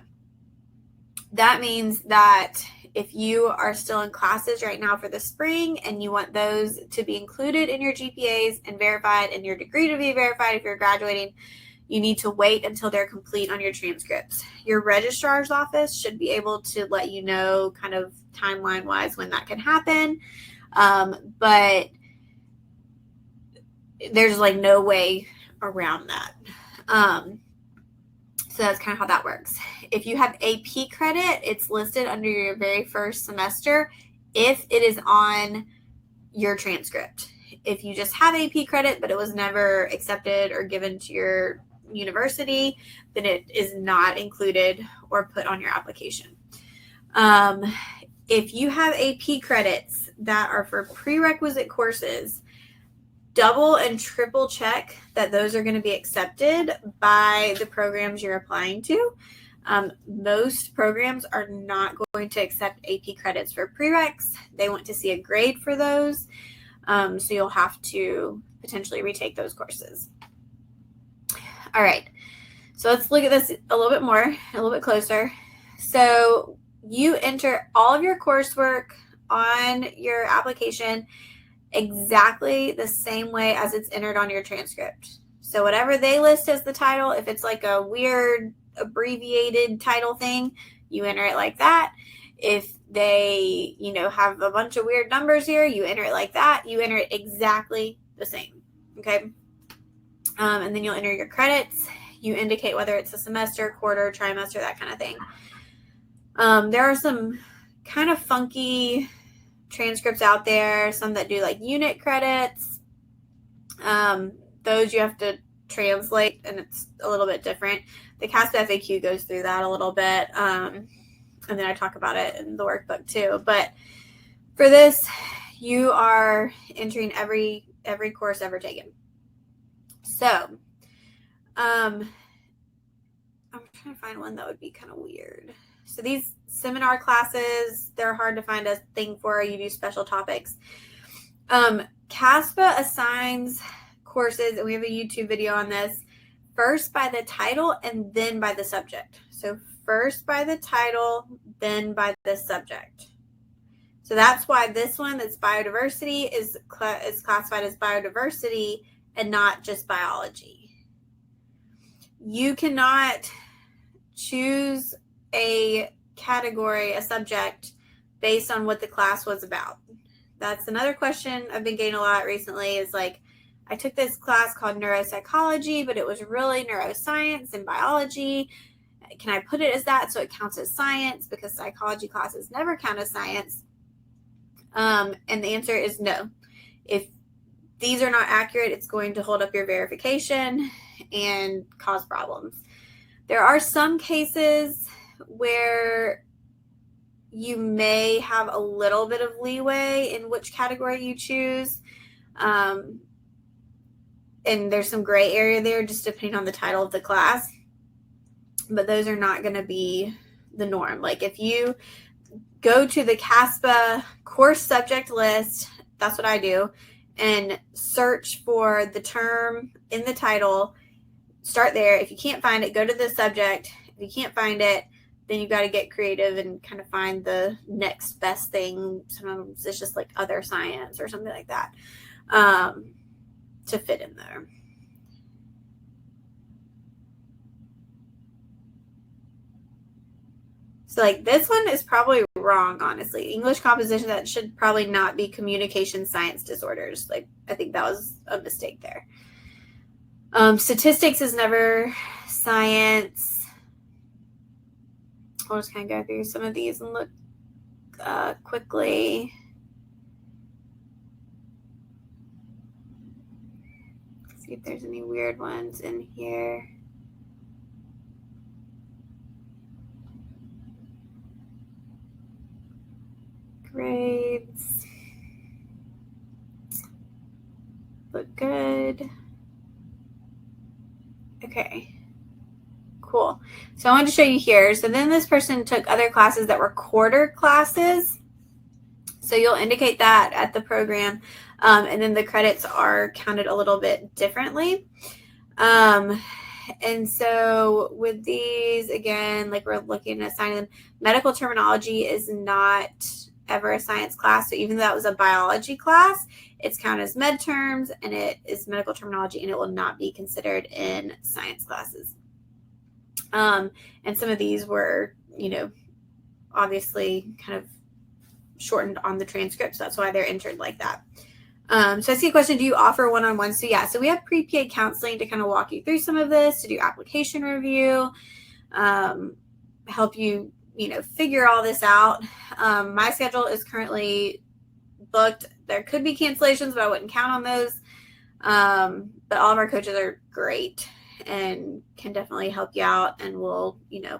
that means that if you are still in classes right now for the spring and you want those to be included in your GPAs and verified and your degree to be verified if you're graduating, you need to wait until they're complete on your transcripts. Your registrar's office should be able to let you know kind of timeline-wise when that can happen. But there's like no way around that. So that's kind of how that works. If you have AP credit, it's listed under your very first semester if it is on your transcript. If you just have AP credit, but it was never accepted or given to your university, then it is not included or put on your application. If you have AP credits that are for prerequisite courses, double and triple check that those are going to be accepted by the programs you're applying to. Most programs are not going to accept AP credits for prereqs. They want to see a grade for those. So you'll have to potentially retake those courses. All right. So let's look at this a little bit more, a little bit closer. So you enter all of your coursework on your application exactly the same way as it's entered on your transcript. So whatever they list as the title, if it's like a weird abbreviated title thing, you enter it like that. If they, have a bunch of weird numbers here, you enter it like that. You enter it exactly the same. Okay. And then you'll enter your credits. You indicate whether it's a semester, quarter, trimester, that kind of thing. There are some kind of funky transcripts out there, some that do like unit credits. those you have to translate, and it's a little bit different. The CASPA FAQ goes through that a little bit, and then I talk about it in the workbook too. But for this, you are entering every course ever taken. So, I'm trying to find one that would be kind of weird. So these seminar classes, they're hard to find a thing for. You do special topics. CASPA assigns courses, and we have a YouTube video on this, first by the title and then by the subject. So first by the title, then by the subject. So that's why this one that's biodiversity is classified as biodiversity and not just biology. You cannot choose a category, a subject, based on what the class was about. That's another question I've been getting a lot recently, is like, I took this class called neuropsychology, but it was really neuroscience and biology. Can I put it as that so it counts as science? Because psychology classes never count as science. And the answer is no. If these are not accurate, it's going to hold up your verification and cause problems. There are some cases where you may have a little bit of leeway in which category you choose. And there's some gray area there just depending on the title of the class. But those are not going to be the norm. Like if you go to the CASPA course subject list, that's what I do, and search for the term in the title. Start there. If you can't find it, go to the subject. If you can't find it, then you've got to get creative and kind of find the next best thing. Sometimes it's just like other science or something like that to fit in there. So like this one is probably wrong, honestly. English composition, that should probably not be communication science disorders. Like I think that was a mistake there. Statistics is never science. I'll just kind of go through some of these and look quickly. See if there's any weird ones in here. Grades. Look good. Okay. Cool. So I wanted to show you here. So then this person took other classes that were quarter classes. So you'll indicate that at the program. And then the credits are counted a little bit differently. And so with these, again, like we're looking at assigning them, medical terminology is not ever a science class. So even though that was a biology class, it's counted as med terms and it is medical terminology, and it will not be considered in science classes. And some of these were, obviously kind of shortened on the transcript. So that's why they're entered like that. So I see a question, do you offer one-on-one? So yeah, so we have pre-PA counseling to kind of walk you through some of this, to do application review, help you, figure all this out. My schedule is currently booked. There could be cancellations, but I wouldn't count on those. But all of our coaches are great and can definitely help you out, and will,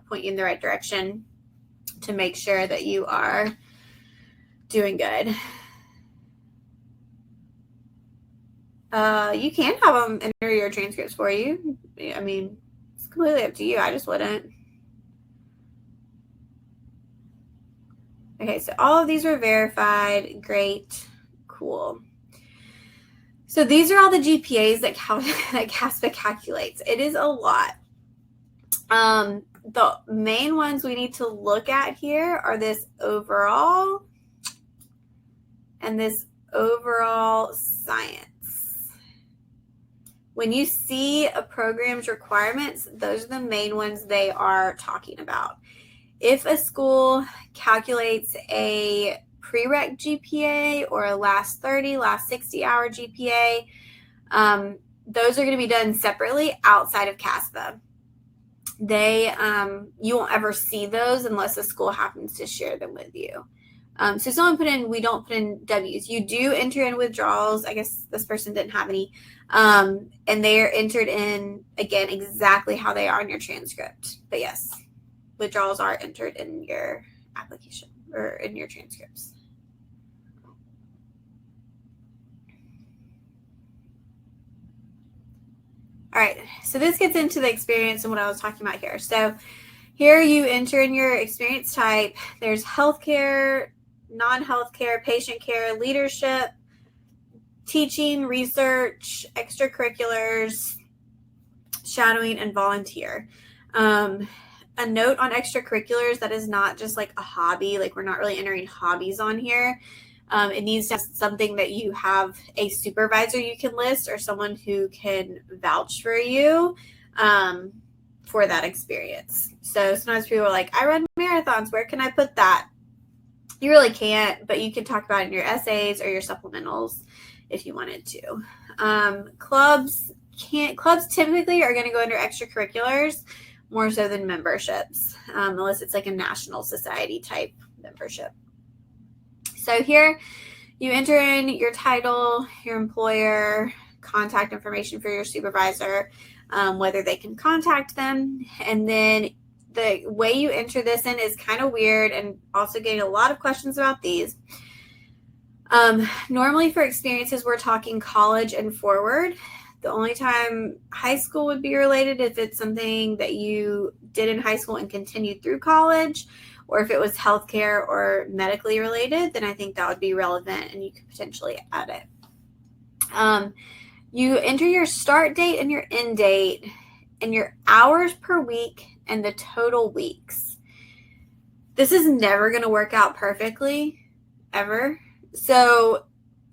point you in the right direction to make sure that you are doing good. You can have them enter your transcripts for you. I mean, it's completely up to you. I just wouldn't. Okay, so all of these were verified. Great. Cool. So these are all the GPAs that CASPA calculates. It is a lot. The main ones we need to look at here are this overall and this overall science. When you see a program's requirements, those are the main ones they are talking about. If a school calculates a prereq GPA or a last 30, last 60-hour GPA, those are going to be done separately outside of CASPA. You won't ever see those unless the school happens to share them with you. So someone put in, we don't put in W's. You do enter in withdrawals. I guess this person didn't have any. And they are entered in, again, exactly how they are in your transcript. But yes, withdrawals are entered in your application or in your transcripts. All right, so this gets into the experience and what I was talking about here. So here you enter in your experience type. There's healthcare, non-healthcare, patient care, leadership, teaching, research, extracurriculars, shadowing, and volunteer. A note on extracurriculars, that is not just like a hobby. Like, we're not really entering hobbies on here. It needs to have something that you have a supervisor you can list or someone who can vouch for you for that experience. So sometimes people are like, I run marathons. Where can I put that? You really can't, but you can talk about it in your essays or your supplementals if you wanted to. Clubs typically are going to go under extracurriculars more so than memberships, unless it's like a national society type membership. So here you enter in your title, your employer, contact information for your supervisor, whether they can contact them. And then the way you enter this in is kind of weird, and also getting a lot of questions about these. Normally for experiences, we're talking college and forward. The only time high school would be related if it's something that you did in high school and continued through college, or if it was healthcare or medically related, then I think that would be relevant and you could potentially add it. You enter your start date and your end date and your hours per week and the total weeks. This is never going to work out perfectly, ever. So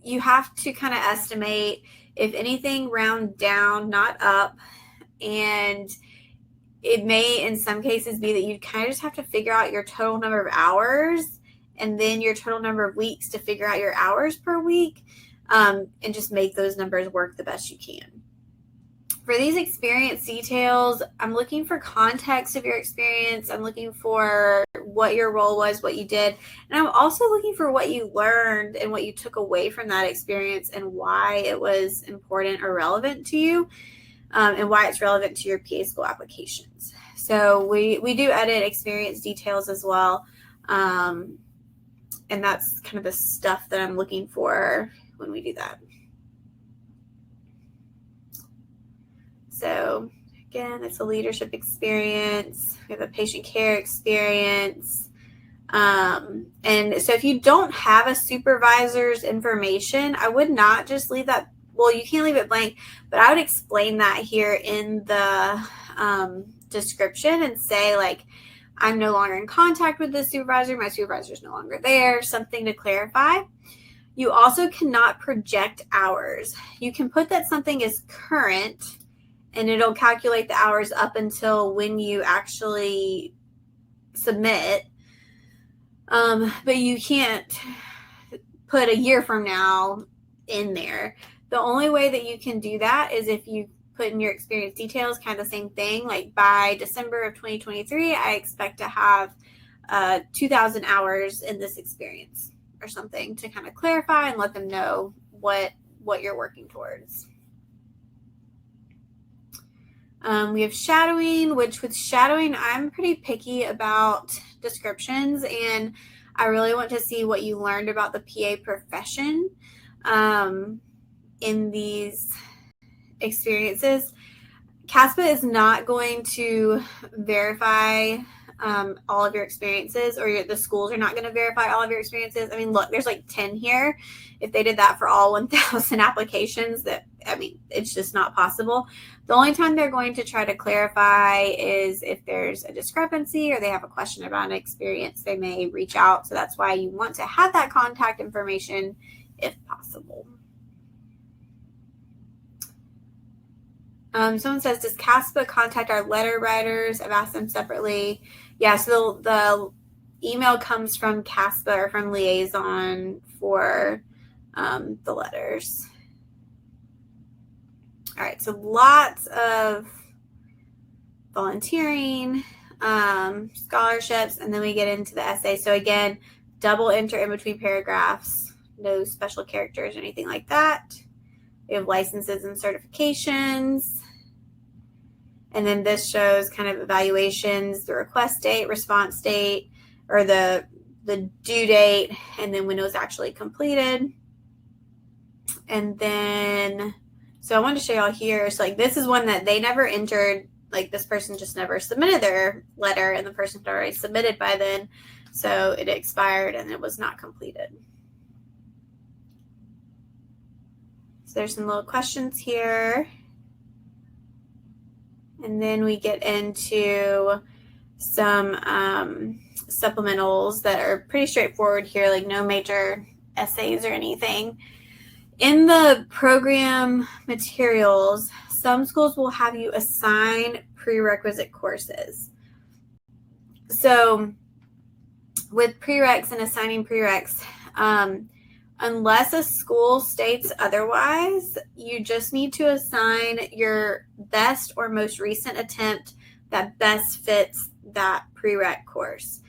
you have to kind of estimate, if anything, round down, not up. And it may, in some cases, be that you kind of just have to figure out your total number of hours and then your total number of weeks to figure out your hours per week, and just make those numbers work the best you can. For these experience details, I'm looking for context of your experience. I'm looking for what your role was, what you did. And I'm also looking for what you learned and what you took away from that experience and why it was important or relevant to you, and why it's relevant to your PA school applications. So we do edit experience details as well. And that's kind of the stuff that I'm looking for when we do that. So again, it's a leadership experience. We have a patient care experience. And so if you don't have a supervisor's information, I would not just leave that. Well, you can't leave it blank, but I would explain that here in the description and say, like, I'm no longer in contact with the supervisor. My supervisor is no longer there. Something to clarify. You also cannot project hours. You can put that something is current, and it'll calculate the hours up until when you actually submit. But you can't put a year from now in there. The only way that you can do that is if you put in your experience details, kind of the same thing. Like, by December of 2023, I expect to have 2,000 hours in this experience or something, to kind of clarify and let them know what you're working towards. We have shadowing, which with shadowing, I'm pretty picky about descriptions, and I really want to see what you learned about the PA profession in these experiences. CASPA is not going to verify all of your experiences, or the schools are not going to verify all of your experiences. I mean, look, there's like 10 here. If they did that for all 1,000 applications, it's just not possible. The only time they're going to try to clarify is if there's a discrepancy or they have a question about an experience, they may reach out. So that's why you want to have that contact information if possible. Someone says, does CASPA contact our letter writers? I've asked them separately. Yeah, so the email comes from CASPA or from Liaison for the letters. All right, so lots of volunteering, scholarships, and then we get into the essay. So again, double enter in between paragraphs, no special characters or anything like that. We have licenses and certifications. And then this shows kind of evaluations, the request date, response date, or the due date, and then when it was actually completed. And then, so I wanted to show y'all here. So like this is one that they never entered, like this person just never submitted their letter and the person had already submitted by then. So it expired and it was not completed. So there's some little questions here. And then we get into some supplementals that are pretty straightforward here, like no major essays or anything. In the program materials, some schools will have you assign prerequisite courses. So with prereqs and assigning prereqs, unless a school states otherwise, you just need to assign your best or most recent attempt that best fits that prereq course.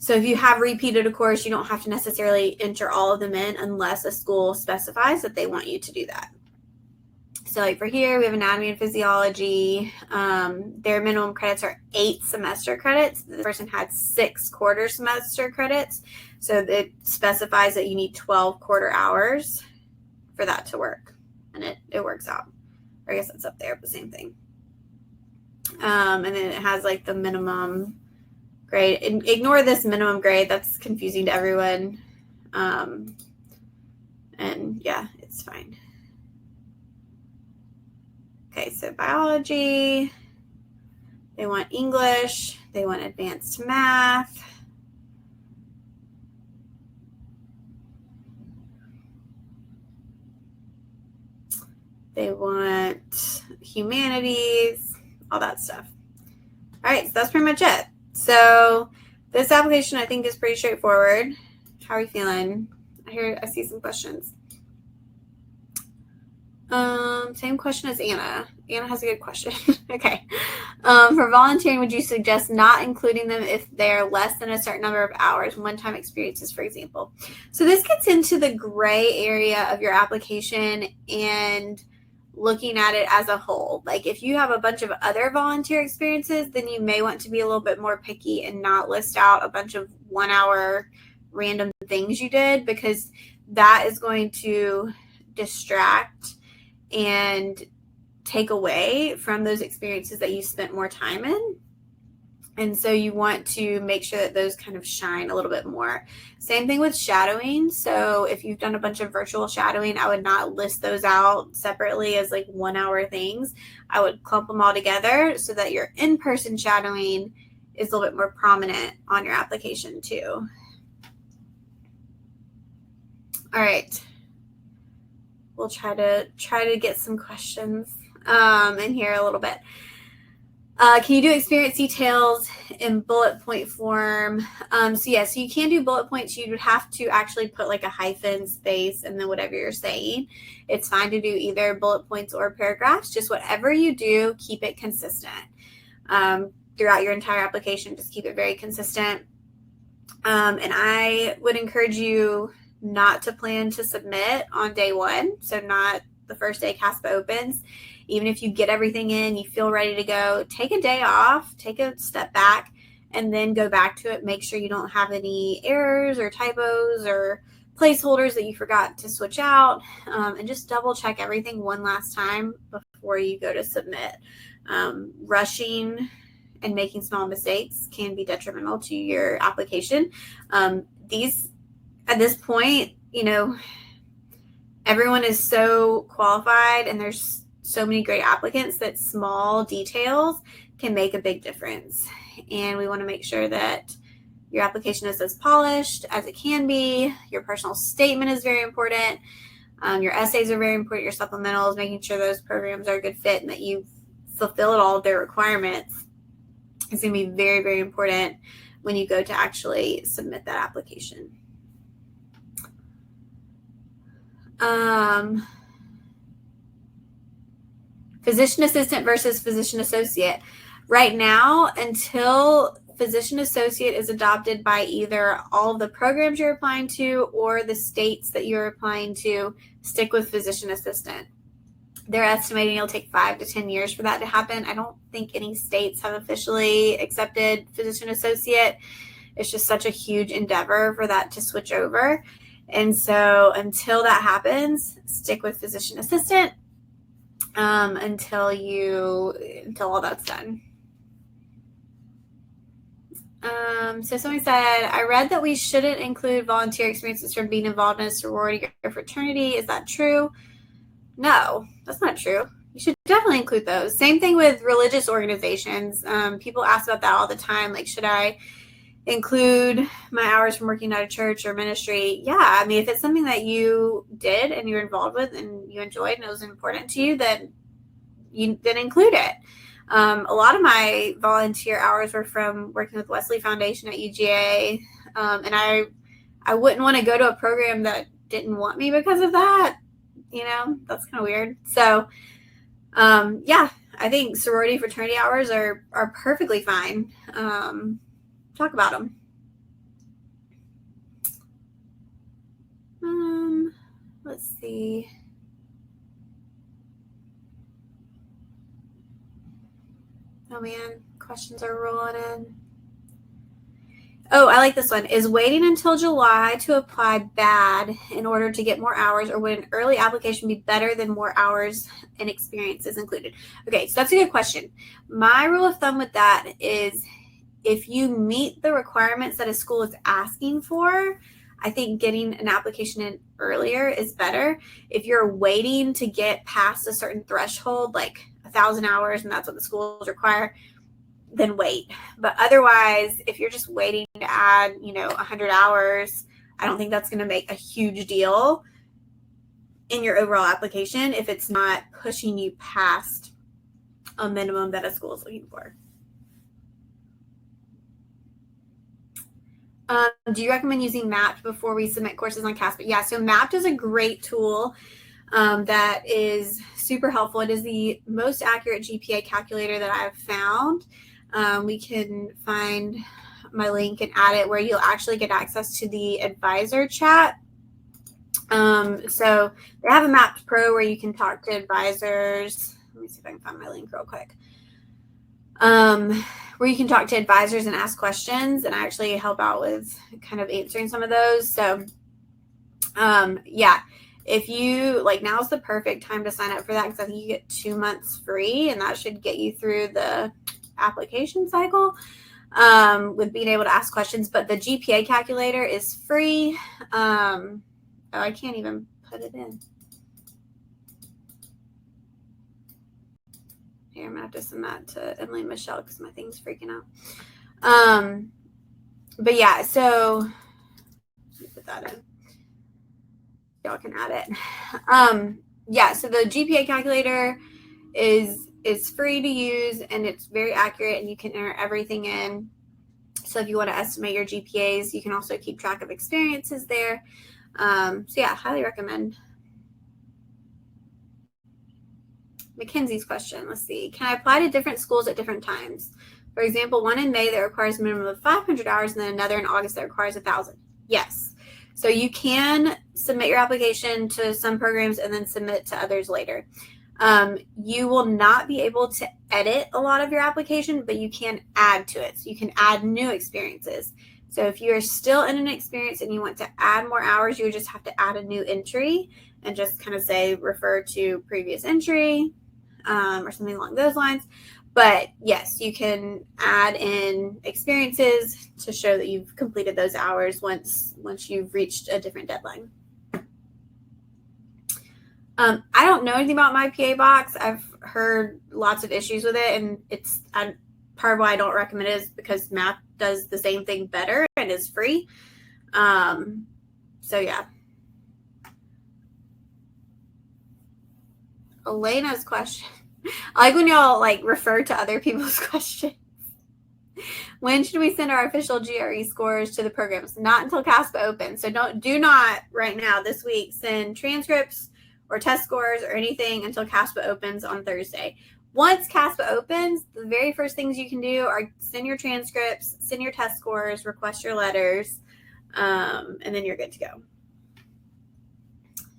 So if you have repeated a course, you don't have to necessarily enter all of them in unless a school specifies that they want you to do that. So like for here, we have anatomy and physiology. Their minimum credits are 8 semester credits. The person had 6 quarter semester credits. So it specifies that you need 12 quarter hours for that to work. And it works out. Or I guess it's up there, but same thing. And then it has like the minimum grade. Ignore this minimum grade. That's confusing to everyone. And yeah, it's fine. Okay, so biology, they want English, they want advanced math. They want humanities, all that stuff. All right, so that's pretty much it. So this application I think is pretty straightforward. How are you feeling? I see some questions. Same question as Anna. Anna has a good question. Okay. For volunteering, would you suggest not including them if they're less than a certain number of hours, one-time experiences, for example? So this gets into the gray area of your application and looking at it as a whole. Like if you have a bunch of other volunteer experiences, then you may want to be a little bit more picky and not list out a bunch of 1 hour random things you did, because that is going to distract and take away from those experiences that you spent more time in. And so you want to make sure that those kind of shine a little bit more. Same thing with shadowing. So if you've done a bunch of virtual shadowing, I would not list those out separately as like 1 hour things. I would clump them all together so that your in-person shadowing is a little bit more prominent on your application too. All right. We'll try to get some questions in here a little bit. Can you do experience details in bullet point form? So you can do bullet points. You would have to actually put like a hyphen, space, and then whatever you're saying. It's fine to do either bullet points or paragraphs. Just whatever you do, keep it consistent. Throughout your entire application, just keep it very consistent. And I would encourage you not to plan to submit on day one. So not the first day CASPA opens. Even if you get everything in, you feel ready to go, take a day off, take a step back, and then go back to it. Make sure you don't have any errors or typos or placeholders that you forgot to switch out, and just double check everything one last time before you go to submit. Rushing and making small mistakes can be detrimental to your application. At this point, everyone is so qualified and there's so many great applicants that small details can make a big difference. And we want to make sure that your application is as polished as it can be. Your personal statement is very important. Your essays are very important. Your supplementals, making sure those programs are a good fit and that you fulfill all of their requirements is going to be very, very important when you go to actually submit that application. Physician assistant versus physician associate. Right now, until physician associate is adopted by either all of the programs you're applying to or the states that you're applying to, stick with physician assistant. They're estimating it'll take 5 to 10 years for that to happen. I don't think any states have officially accepted physician associate. It's just such a huge endeavor for that to switch over. And so until that happens, stick with physician assistant until all that's done. So somebody said, I read that we shouldn't include volunteer experiences from being involved in a sorority or fraternity. Is that true? No, that's not true. You should definitely include those. Same thing with religious organizations. People ask about that all the time. Like, should I include my hours from working at a church or ministry? Yeah, I mean, if it's something that you did and you're involved with and you enjoyed and it was important to you, then include it. A lot of my volunteer hours were from working with Wesley Foundation at UGA, and I wouldn't want to go to a program that didn't want me because of that. That's kind of weird. So, yeah, I think sorority fraternity hours are perfectly fine. Talk about them. Let's see. Oh man, questions are rolling in. Oh, I like this one. Is waiting until July to apply bad in order to get more hours, or would an early application be better than more hours and experiences included? Okay, so that's a good question. My rule of thumb with that is if you meet the requirements that a school is asking for, I think getting an application in earlier is better. If you're waiting to get past a certain threshold, like 1,000 hours, and that's what the schools require, then wait. But otherwise, if you're just waiting to add, 100 hours, I don't think that's going to make a huge deal in your overall application if it's not pushing you past a minimum that a school is looking for. Do you recommend using MAPT before we submit courses on CASPA? Yeah, so MAPT is a great tool that is super helpful. It is the most accurate GPA calculator that I've found. We can find my link and add it where you'll actually get access to the advisor chat. So they have a MAPT Pro where you can talk to advisors. Let me see if I can find my link real quick. Where you can talk to advisors and ask questions, and I actually help out with kind of answering some of those. So, yeah, if you now's the perfect time to sign up for that, because I think you get 2 months free, and that should get you through the application cycle with being able to ask questions. But the GPA calculator is free. Oh, I can't even put it in. Here, I'm gonna have to send that to Emily and Michelle because my thing's freaking out. But yeah, so let me put that in. Y'all can add it. Yeah, so the GPA calculator is free to use, and it's very accurate, and you can enter everything in. So if you want to estimate your GPAs, you can also keep track of experiences there. So yeah, highly recommend. Mackenzie's question. Let's see. Can I apply to different schools at different times? For example, one in May that requires a minimum of 500 hours, and then another in August that requires 1,000. Yes. So you can submit your application to some programs and then submit to others later. You will not be able to edit a lot of your application, but you can add to it. So you can add new experiences. So if you are still in an experience and you want to add more hours, you would just have to add a new entry and just kind of say refer to previous entry. Or something along those lines. But yes, you can add in experiences to show that you've completed those hours once you've reached a different deadline. I don't know anything about my PA box. I've heard lots of issues with it, and it's part of why I don't recommend it is because MAPT does the same thing better and is free. So yeah. Elena's question. I like when y'all refer to other people's questions. When should we send our official GRE scores to the programs? Not until CASPA opens. So do not right now this week send transcripts or test scores or anything until CASPA opens on Thursday. Once CASPA opens, the very first things you can do are send your transcripts, send your test scores, request your letters, and then you're good to go.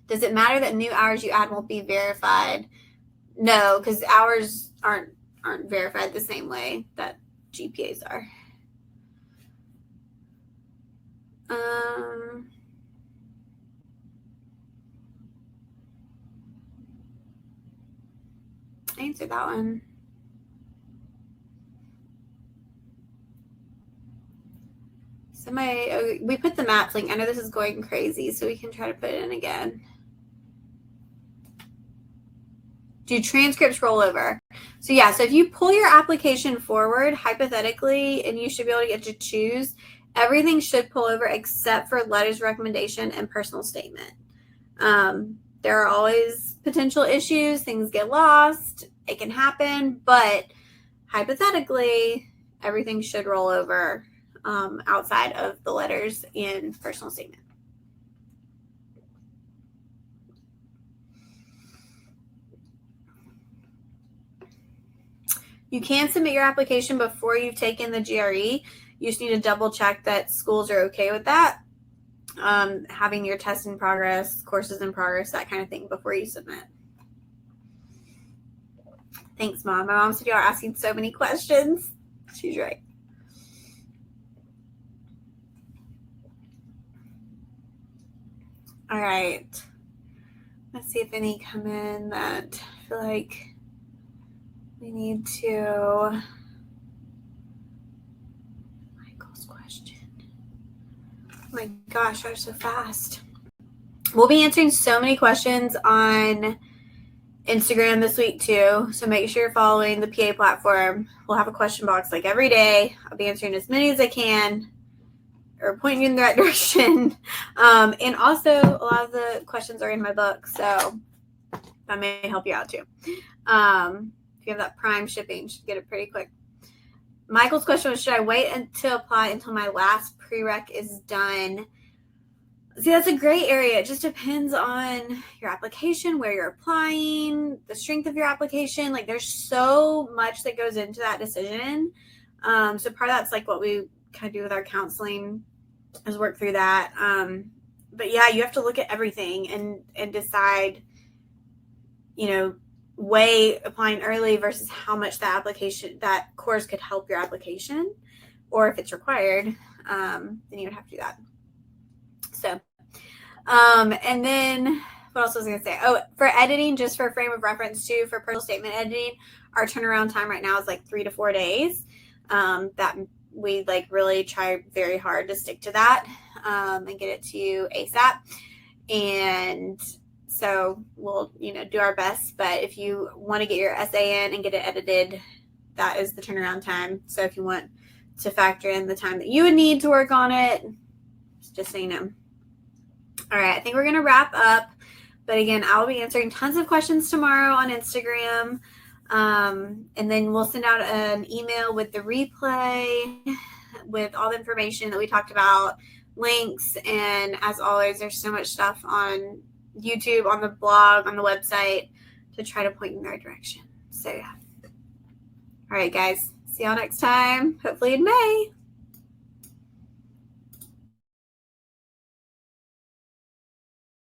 Does it matter that new hours you add won't be verified? No, because hours aren't verified the same way that GPAs are. I answered that one. We put the maps link. I know this is going crazy, so we can try to put it in again. Do transcripts roll over? So yeah, so if you pull your application forward, hypothetically, and you should be able to get to choose, everything should pull over except for letters of recommendation and personal statement. There are always potential issues. Things get lost. It can happen, but hypothetically, everything should roll over outside of the letters and personal statement. You can submit your application before you've taken the GRE. You just need to double check that schools are okay with that. Having your tests in progress, courses in progress, that kind of thing before you submit. Thanks, Mom. My mom said you are asking so many questions. She's right. All right. Let's see if any come in that I feel like we need to. Michael's question. Oh my gosh, that was so fast. We'll be answering so many questions on Instagram this week too. So make sure you're following the PA platform. We'll have a question box like every day. I'll be answering as many as I can or pointing you in the right direction. And also a lot of the questions are in my book. So that may help you out too. If you have that Prime shipping, you should get it pretty quick. Michael's question was, should I wait to apply until my last prereq is done? See, that's a gray area. It just depends on your application, where you're applying, the strength of your application. Like there's so much that goes into that decision. So part of that's like what we kind of do with our counseling is work through that. But yeah, you have to look at everything and decide, weigh applying early versus how much that course could help your application, or if it's required, then you would have to do that. So, and then what else was I going to say? Oh, for editing, just for frame of reference too, for personal statement editing, our turnaround time right now is like 3 to 4 days. That we really try very hard to stick to that, and get it to you ASAP. And so we'll, do our best, but if you want to get your essay in and get it edited, that is the turnaround time. So if you want to factor in the time that you would need to work on it, just so you know. All right, I think we're going to wrap up. But again, I'll be answering tons of questions tomorrow on Instagram. And then we'll send out an email with the replay, with all the information that we talked about, links. And as always, there's so much stuff on YouTube, on the blog, on the website to try to point you in the right direction. So yeah. All right, guys. See y'all next time. Hopefully in May.